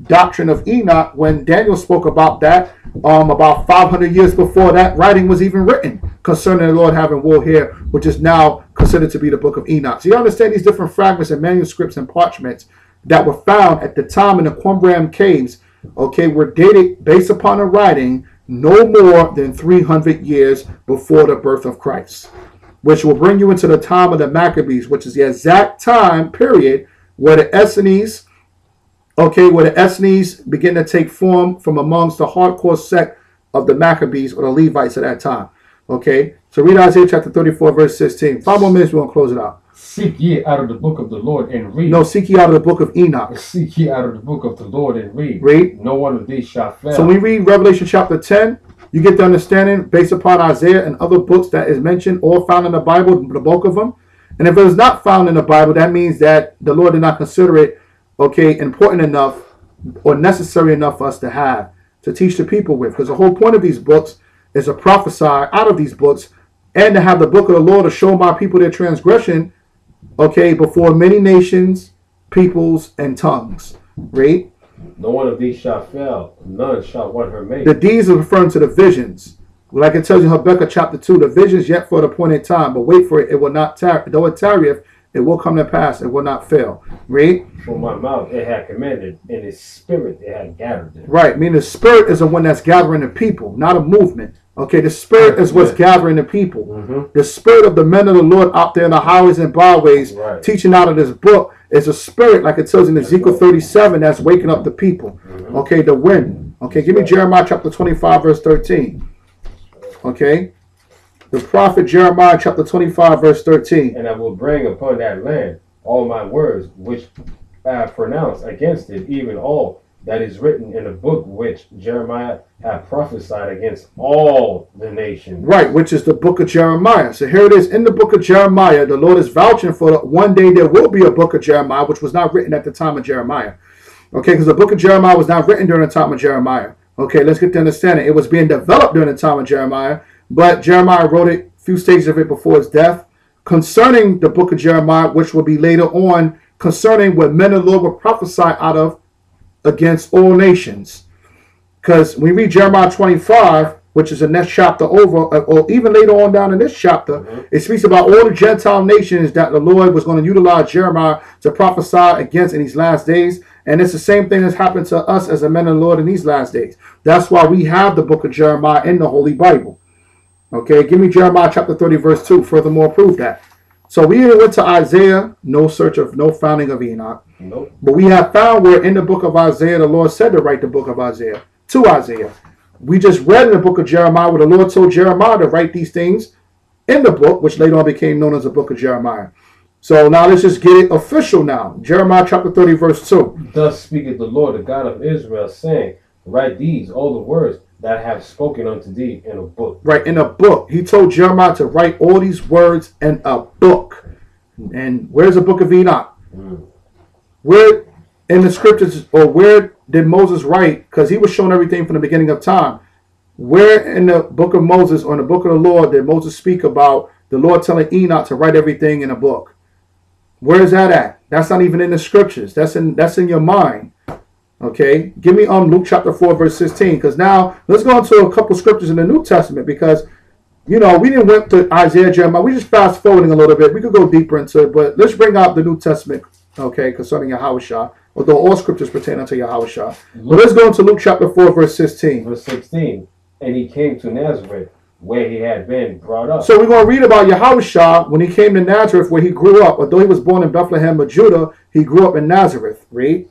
doctrine of Enoch when Daniel spoke about that about 500 years before that writing was even written? concerning the Lord having wool hair, which is now considered to be the book of Enoch. So you understand these different fragments and manuscripts and parchments that were found at the time in the Qumran caves, okay, were dated based upon a writing no more than 300 years before the birth of Christ, which will bring you into the time of the Maccabees, which is the exact time period where the Essenes, begin to take form from amongst the hardcore sect of the Maccabees or the Levites at that time. Okay, so read Isaiah chapter 34, verse 16. 5 more minutes, we're going to close it out. Seek ye out of the book of the Lord and read. No, seek ye out of the book of Enoch. Seek ye out of the book of the Lord and read. Read. No one of these shall fail. So we read Revelation chapter 10. You get the understanding based upon Isaiah and other books that is mentioned, all found in the Bible, the bulk of them. And if it is not found in the Bible, that means that the Lord did not consider it, okay, important enough or necessary enough for us to have to teach the people with. Because the whole point of these books is to prophesy out of these books and to have the book of the Lord to show my people their transgression, okay, before many nations, peoples, and tongues. Read. No one of these shall fail, none shall want her mate. The deeds are referring to the visions. Like it tells you in Habakkuk chapter 2, the visions yet for the appointed time, but wait for it, it will not tarry. Though it tarrieth, it will come to pass, it will not fail. Read. For my mouth it had commanded, and its spirit it had gathered it. Right, meaning the spirit is the one that's gathering the people, not a movement. Okay, the spirit is what's gathering the people. The spirit of the men of the Lord out there in the highways and byways, teaching out of this book, is a spirit, like it tells in Ezekiel 37, that's waking up the people. Okay, the wind. Okay, give me Jeremiah chapter 25, verse 13. Okay, the prophet Jeremiah chapter 25, verse 13. And I will bring upon that land all my words which I have pronounced against it, even all that is written in the book which Jeremiah had prophesied against all the nations. Right, which is the book of Jeremiah. So here it is in the book of Jeremiah. The Lord is vouching for one day there will be a book of Jeremiah, which was not written at the time of Jeremiah. Okay, because the book of Jeremiah was not written during the time of Jeremiah. Okay, let's get to understanding. It was being developed during the time of Jeremiah, but Jeremiah wrote it, a few stages of it before his death, concerning the book of Jeremiah, which will be later on concerning what men of the Lord will prophesy out of against all nations. Because we read Jeremiah 25, which is the next chapter over, or even later on down in this chapter, it speaks about all the Gentile nations that the Lord was going to utilize Jeremiah to prophesy against in these last days. And it's the same thing that's happened to us as a men of the Lord in these last days. That's why we have the book of Jeremiah in the Holy Bible. Okay, give me Jeremiah chapter 30, verse 2. Furthermore, prove that. So we went to Isaiah, no founding of Enoch. Nope. But we have found where in the book of Isaiah, the Lord said to write the book of Isaiah, to Isaiah. We just read in the book of Jeremiah where the Lord told Jeremiah to write these things in the book, which later on became known as the book of Jeremiah. So now let's just get it official now. Jeremiah chapter 30, verse 2. Thus speaketh the Lord, the God of Israel, saying, write these, all the words that I have spoken unto thee in a book. Right, in a book. He told Jeremiah to write all these words in a book. And where's the book of Enoch? Where in the scriptures, or where did Moses write? Because he was shown everything from the beginning of time. Where in the book of Moses or in the book of the Lord did Moses speak about the Lord telling Enoch to write everything in a book? Where is that at? That's not even in the scriptures. That's in your mind. Okay, give me Luke chapter 4, verse 16. Because now let's go into a couple scriptures in the New Testament. Because we didn't went to Isaiah, Jeremiah. We just fast forwarding a little bit. We could go deeper into it, but let's bring out the New Testament. Okay, concerning Yahushua, although all scriptures pertain unto Yahushua. But let's go into Luke chapter 4, verse 16. Verse 16. And he came to Nazareth, where he had been brought up. So we're going to read about Yahushua when he came to Nazareth, where he grew up. Although he was born in Bethlehem of Judah, he grew up in Nazareth. Read.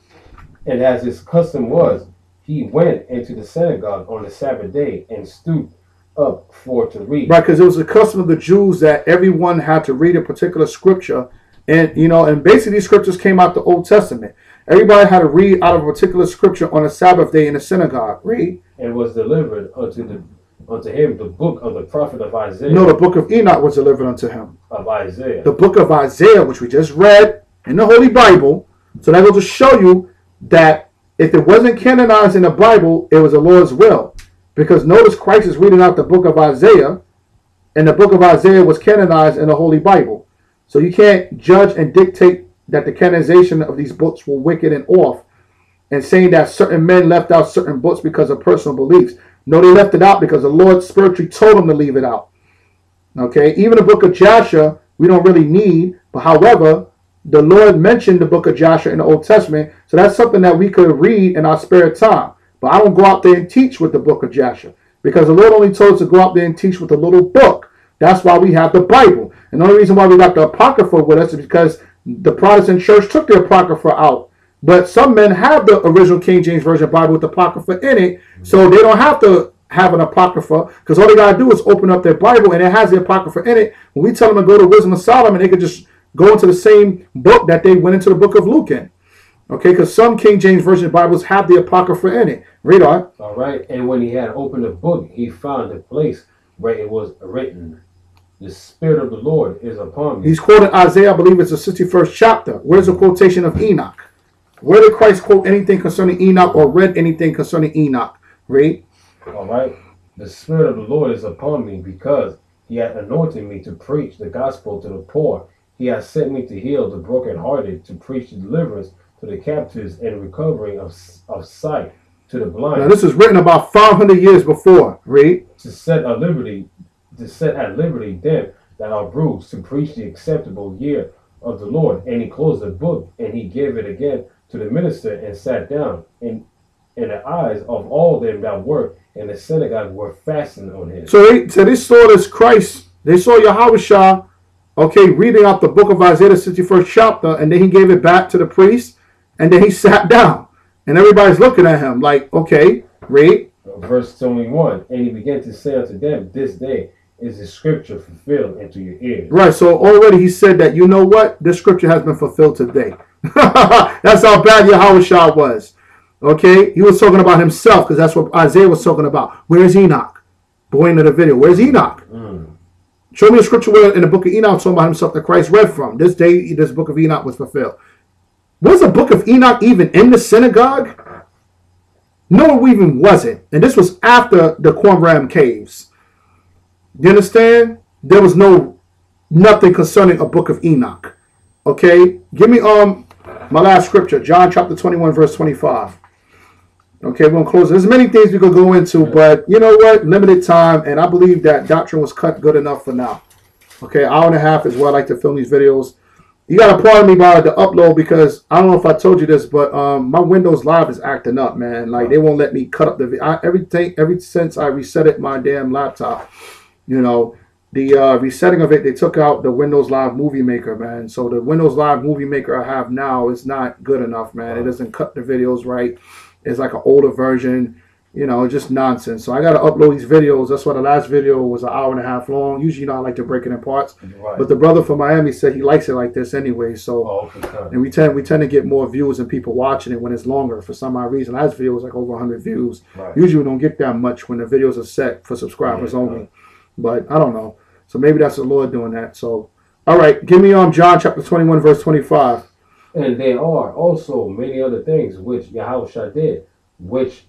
And as his custom was, he went into the synagogue on the Sabbath day and stood up for to read. Right, because it was the custom of the Jews that everyone had to read a particular scripture. And, and basically these scriptures came out the Old Testament. Everybody had to read out of a particular scripture on a Sabbath day in the synagogue. Read. And was delivered unto him the book of the prophet of Isaiah. No, the book of Enoch was delivered unto him. Of Isaiah. The book of Isaiah, which we just read in the Holy Bible. So that will just show you that if it wasn't canonized in the Bible, it was the Lord's will. Because notice Christ is reading out the book of Isaiah, and the book of Isaiah was canonized in the Holy Bible. So you can't judge and dictate that the canonization of these books were wicked and off, and saying that certain men left out certain books because of personal beliefs. No, they left it out because the Lord spiritually told them to leave it out. Okay, even the book of Joshua, we don't really need, but however, the Lord mentioned the book of Joshua in the Old Testament, so that's something that we could read in our spare time. But I don't go out there and teach with the book of Joshua because the Lord only told us to go out there and teach with a little book. That's why we have the Bible. And the only reason why we got the Apocrypha with us is because the Protestant church took the Apocrypha out. But some men have the original King James Version Bible with the Apocrypha in it, so they don't have to have an Apocrypha because all they got to do is open up their Bible and it has the Apocrypha in it. When we tell them to go to Wisdom of Solomon, they could just go into the same book that they went into the book of Luke in. Okay, because some King James Version Bibles have the Apocrypha in it. Read on. All right. And when he had opened the book, he found the place where it was written, "The Spirit of the Lord is upon me." He's quoting Isaiah, I believe it's the 61st chapter. Where's the quotation of Enoch? Where did Christ quote anything concerning Enoch or read anything concerning Enoch? Read. All right. "The Spirit of the Lord is upon me because he hath anointed me to preach the gospel to the poor. He hath sent me to heal the brokenhearted, to preach deliverance to the captives and recovering of sight to the blind." Now this is written about 500 years before. Read. To set at liberty them that are bruised, to preach the acceptable year of the Lord. And he closed the book, and he gave it again to the minister, and sat down. And the eyes of all them that were in the synagogue were fastened on him. So they saw this Christ. They saw Yahushua, okay, reading out the book of Isaiah, the 61st chapter, and then he gave it back to the priest, and then he sat down. And everybody's looking at him like, okay, read. Verse 21, "And he began to say unto them, This day is the scripture fulfilled into your ears." Right, so already he said that, you know what? This scripture has been fulfilled today. That's how bad Yahushua was. Okay, he was talking about himself because that's what Isaiah was talking about. Where's Enoch? Boy, into the video. Where's Enoch? Show me a scripture where in the book of Enoch talking about himself that Christ read from. This day, this book of Enoch was fulfilled. Was the book of Enoch even in the synagogue? No, it even wasn't. And this was after the Qumran caves. You understand? There was nothing concerning a book of Enoch. Okay? Give me my last scripture, John chapter 21, verse 25. Okay, we're going to close. There's many things we could go into, but you know what? Limited time, and I believe that doctrine was cut good enough for now. Okay, hour and a half is what I like to film these videos. You got to pardon me by the upload because I don't know if I told you this, but my Windows Live is acting up, man. Like, they won't let me cut up the video. Every since I reset it, my damn laptop, you know, the resetting of it, they took out the Windows Live Movie Maker, man. So the Windows Live Movie Maker I have now is not good enough, man. It doesn't cut the videos right. It's like an older version, you know, just nonsense. So I got to upload these videos. That's why the last video was an hour and a half long. Usually, you know, I like to break it in parts. Right. But the brother from Miami said he likes it like this anyway. So, and we tend to get more views and people watching it when it's longer for some odd reason. Last video was like over 100 views. Right. Usually, we don't get that much when the videos are set for subscribers only. But I don't know. So maybe that's the Lord doing that. So, all right, give me John chapter 21, verse 25. "And there are also many other things which Yahushua did, which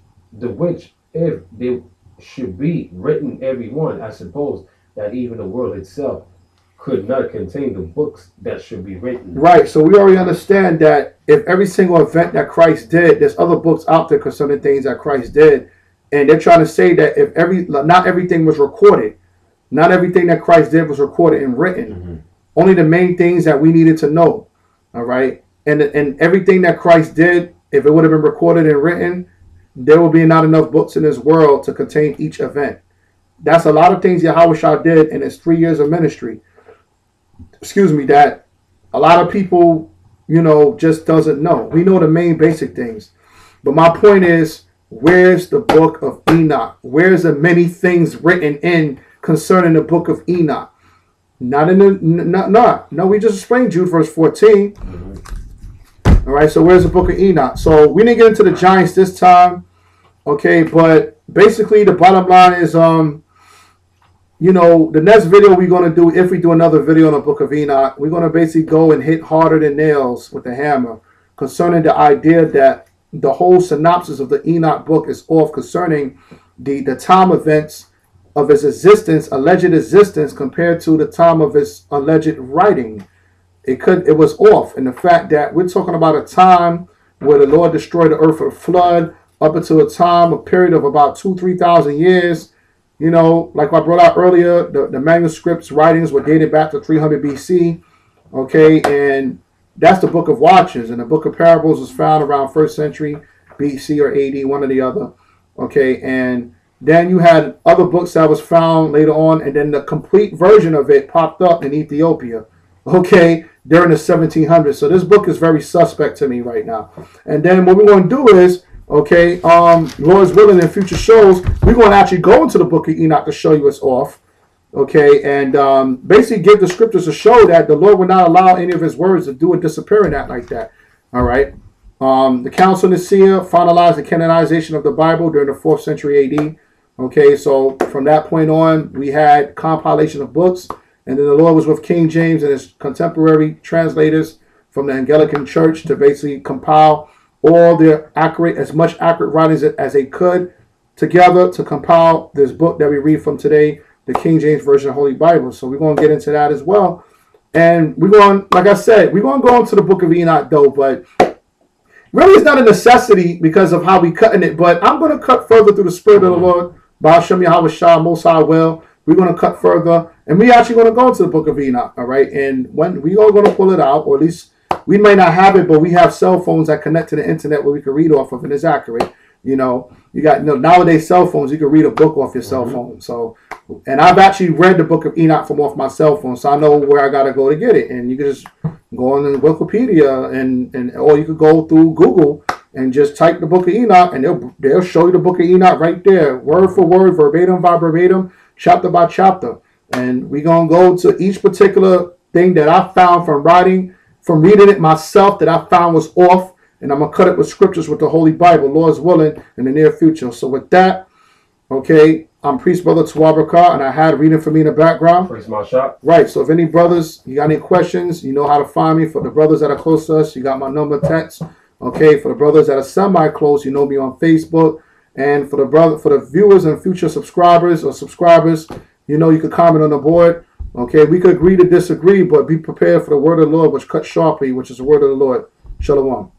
if they should be written every one, I suppose that even the world itself could not contain the books that should be written." Right, so we already understand that if every single event that Christ did, there's other books out there concerning things that Christ did, and they're trying to say that if not everything was recorded, not everything that Christ did was recorded and written, only the main things that we needed to know, all right? And everything that Christ did, if it would have been recorded and written, there will be not enough books in this world to contain each event. That's a lot of things Yahushua did in his 3 years of ministry. Excuse me, that a lot of people, you know, just doesn't know. We know the main basic things. But my point is, where's the book of Enoch? Where's the many things written in concerning the book of Enoch? Not in the, no, we just explained Jude verse 14. All right, so where's the book of Enoch? So we didn't get into the giants this time, okay, but basically the bottom line is, you know, the next video we're going to do, if we do another video on the book of Enoch, we're going to basically go and hit harder than nails with the hammer concerning the idea that the whole synopsis of the Enoch book is off concerning the time events of his existence, alleged existence, compared to the time of his alleged writing. It was off, and the fact that we're talking about a time where the Lord destroyed the earth with a flood, up until a period of about 2,000-3,000 years, You know, like I brought out earlier, the manuscripts writings were dated back to 300 BC. Okay, and that's the book of Watchers, and the book of Parables was found around 1st century BC or AD, one or the other. Okay, and then you had other books that was found later on, and then the complete version of it popped up in Ethiopia. Okay, during the 1700s. So this book is very suspect to me right now. And then what we're going to do is, okay, Lord's willing, in future shows, we're going to actually go into the book of Enoch to show you it's off. Okay, and basically give the scriptures to show that the Lord would not allow any of his words to do a disappearing act like that. All right. The Council of Nicaea finalized the canonization of the Bible during the 4th century AD. Okay, so from that point on, we had compilation of books, and then the Lord was with King James and his contemporary translators from the Anglican Church to basically compile all the as much accurate writings as they could together to compile this book that we read from today, the King James Version of Holy Bible. So we're going to get into that as well. And we're going, like I said, we're going to go into the book of Enoch though, but really it's not a necessity because of how we cutting it, but I'm going to cut further through the Spirit of the Lord. Ba'ashem Yahweh Shah, Most High will. We're going to cut further, and we're actually going to go into the book of Enoch, all right? And when we are going to pull it out, or at least we may not have it, but we have cell phones that connect to the internet where we can read off of, and it's accurate. You know, you got nowadays cell phones, you can read a book off your cell phone. So, and I've actually read the book of Enoch from off my cell phone, so I know where I got to go to get it. And you can just go on Wikipedia, and or you could go through Google and just type the book of Enoch, and they'll show you the book of Enoch right there, word for word, verbatim by verbatim, chapter by chapter. And we're going to go to each particular thing that I found from reading it myself that I found was off, and I'm going to cut it with scriptures with the Holy Bible, Lord's willing, in the near future. So with that, okay, I'm Priest Brother Tawabrakar, and I had reading for me in the background. Praise my shop. Right, so if any brothers, you got any questions, you know how to find me. For the brothers that are close to us, you got my number, text. Okay, for the brothers that are semi-close, you know me on Facebook. And for the viewers and future subscribers, you know you can comment on the board. Okay, we could agree to disagree, but be prepared for the word of the Lord, which cuts sharply, which is the word of the Lord. Shalom.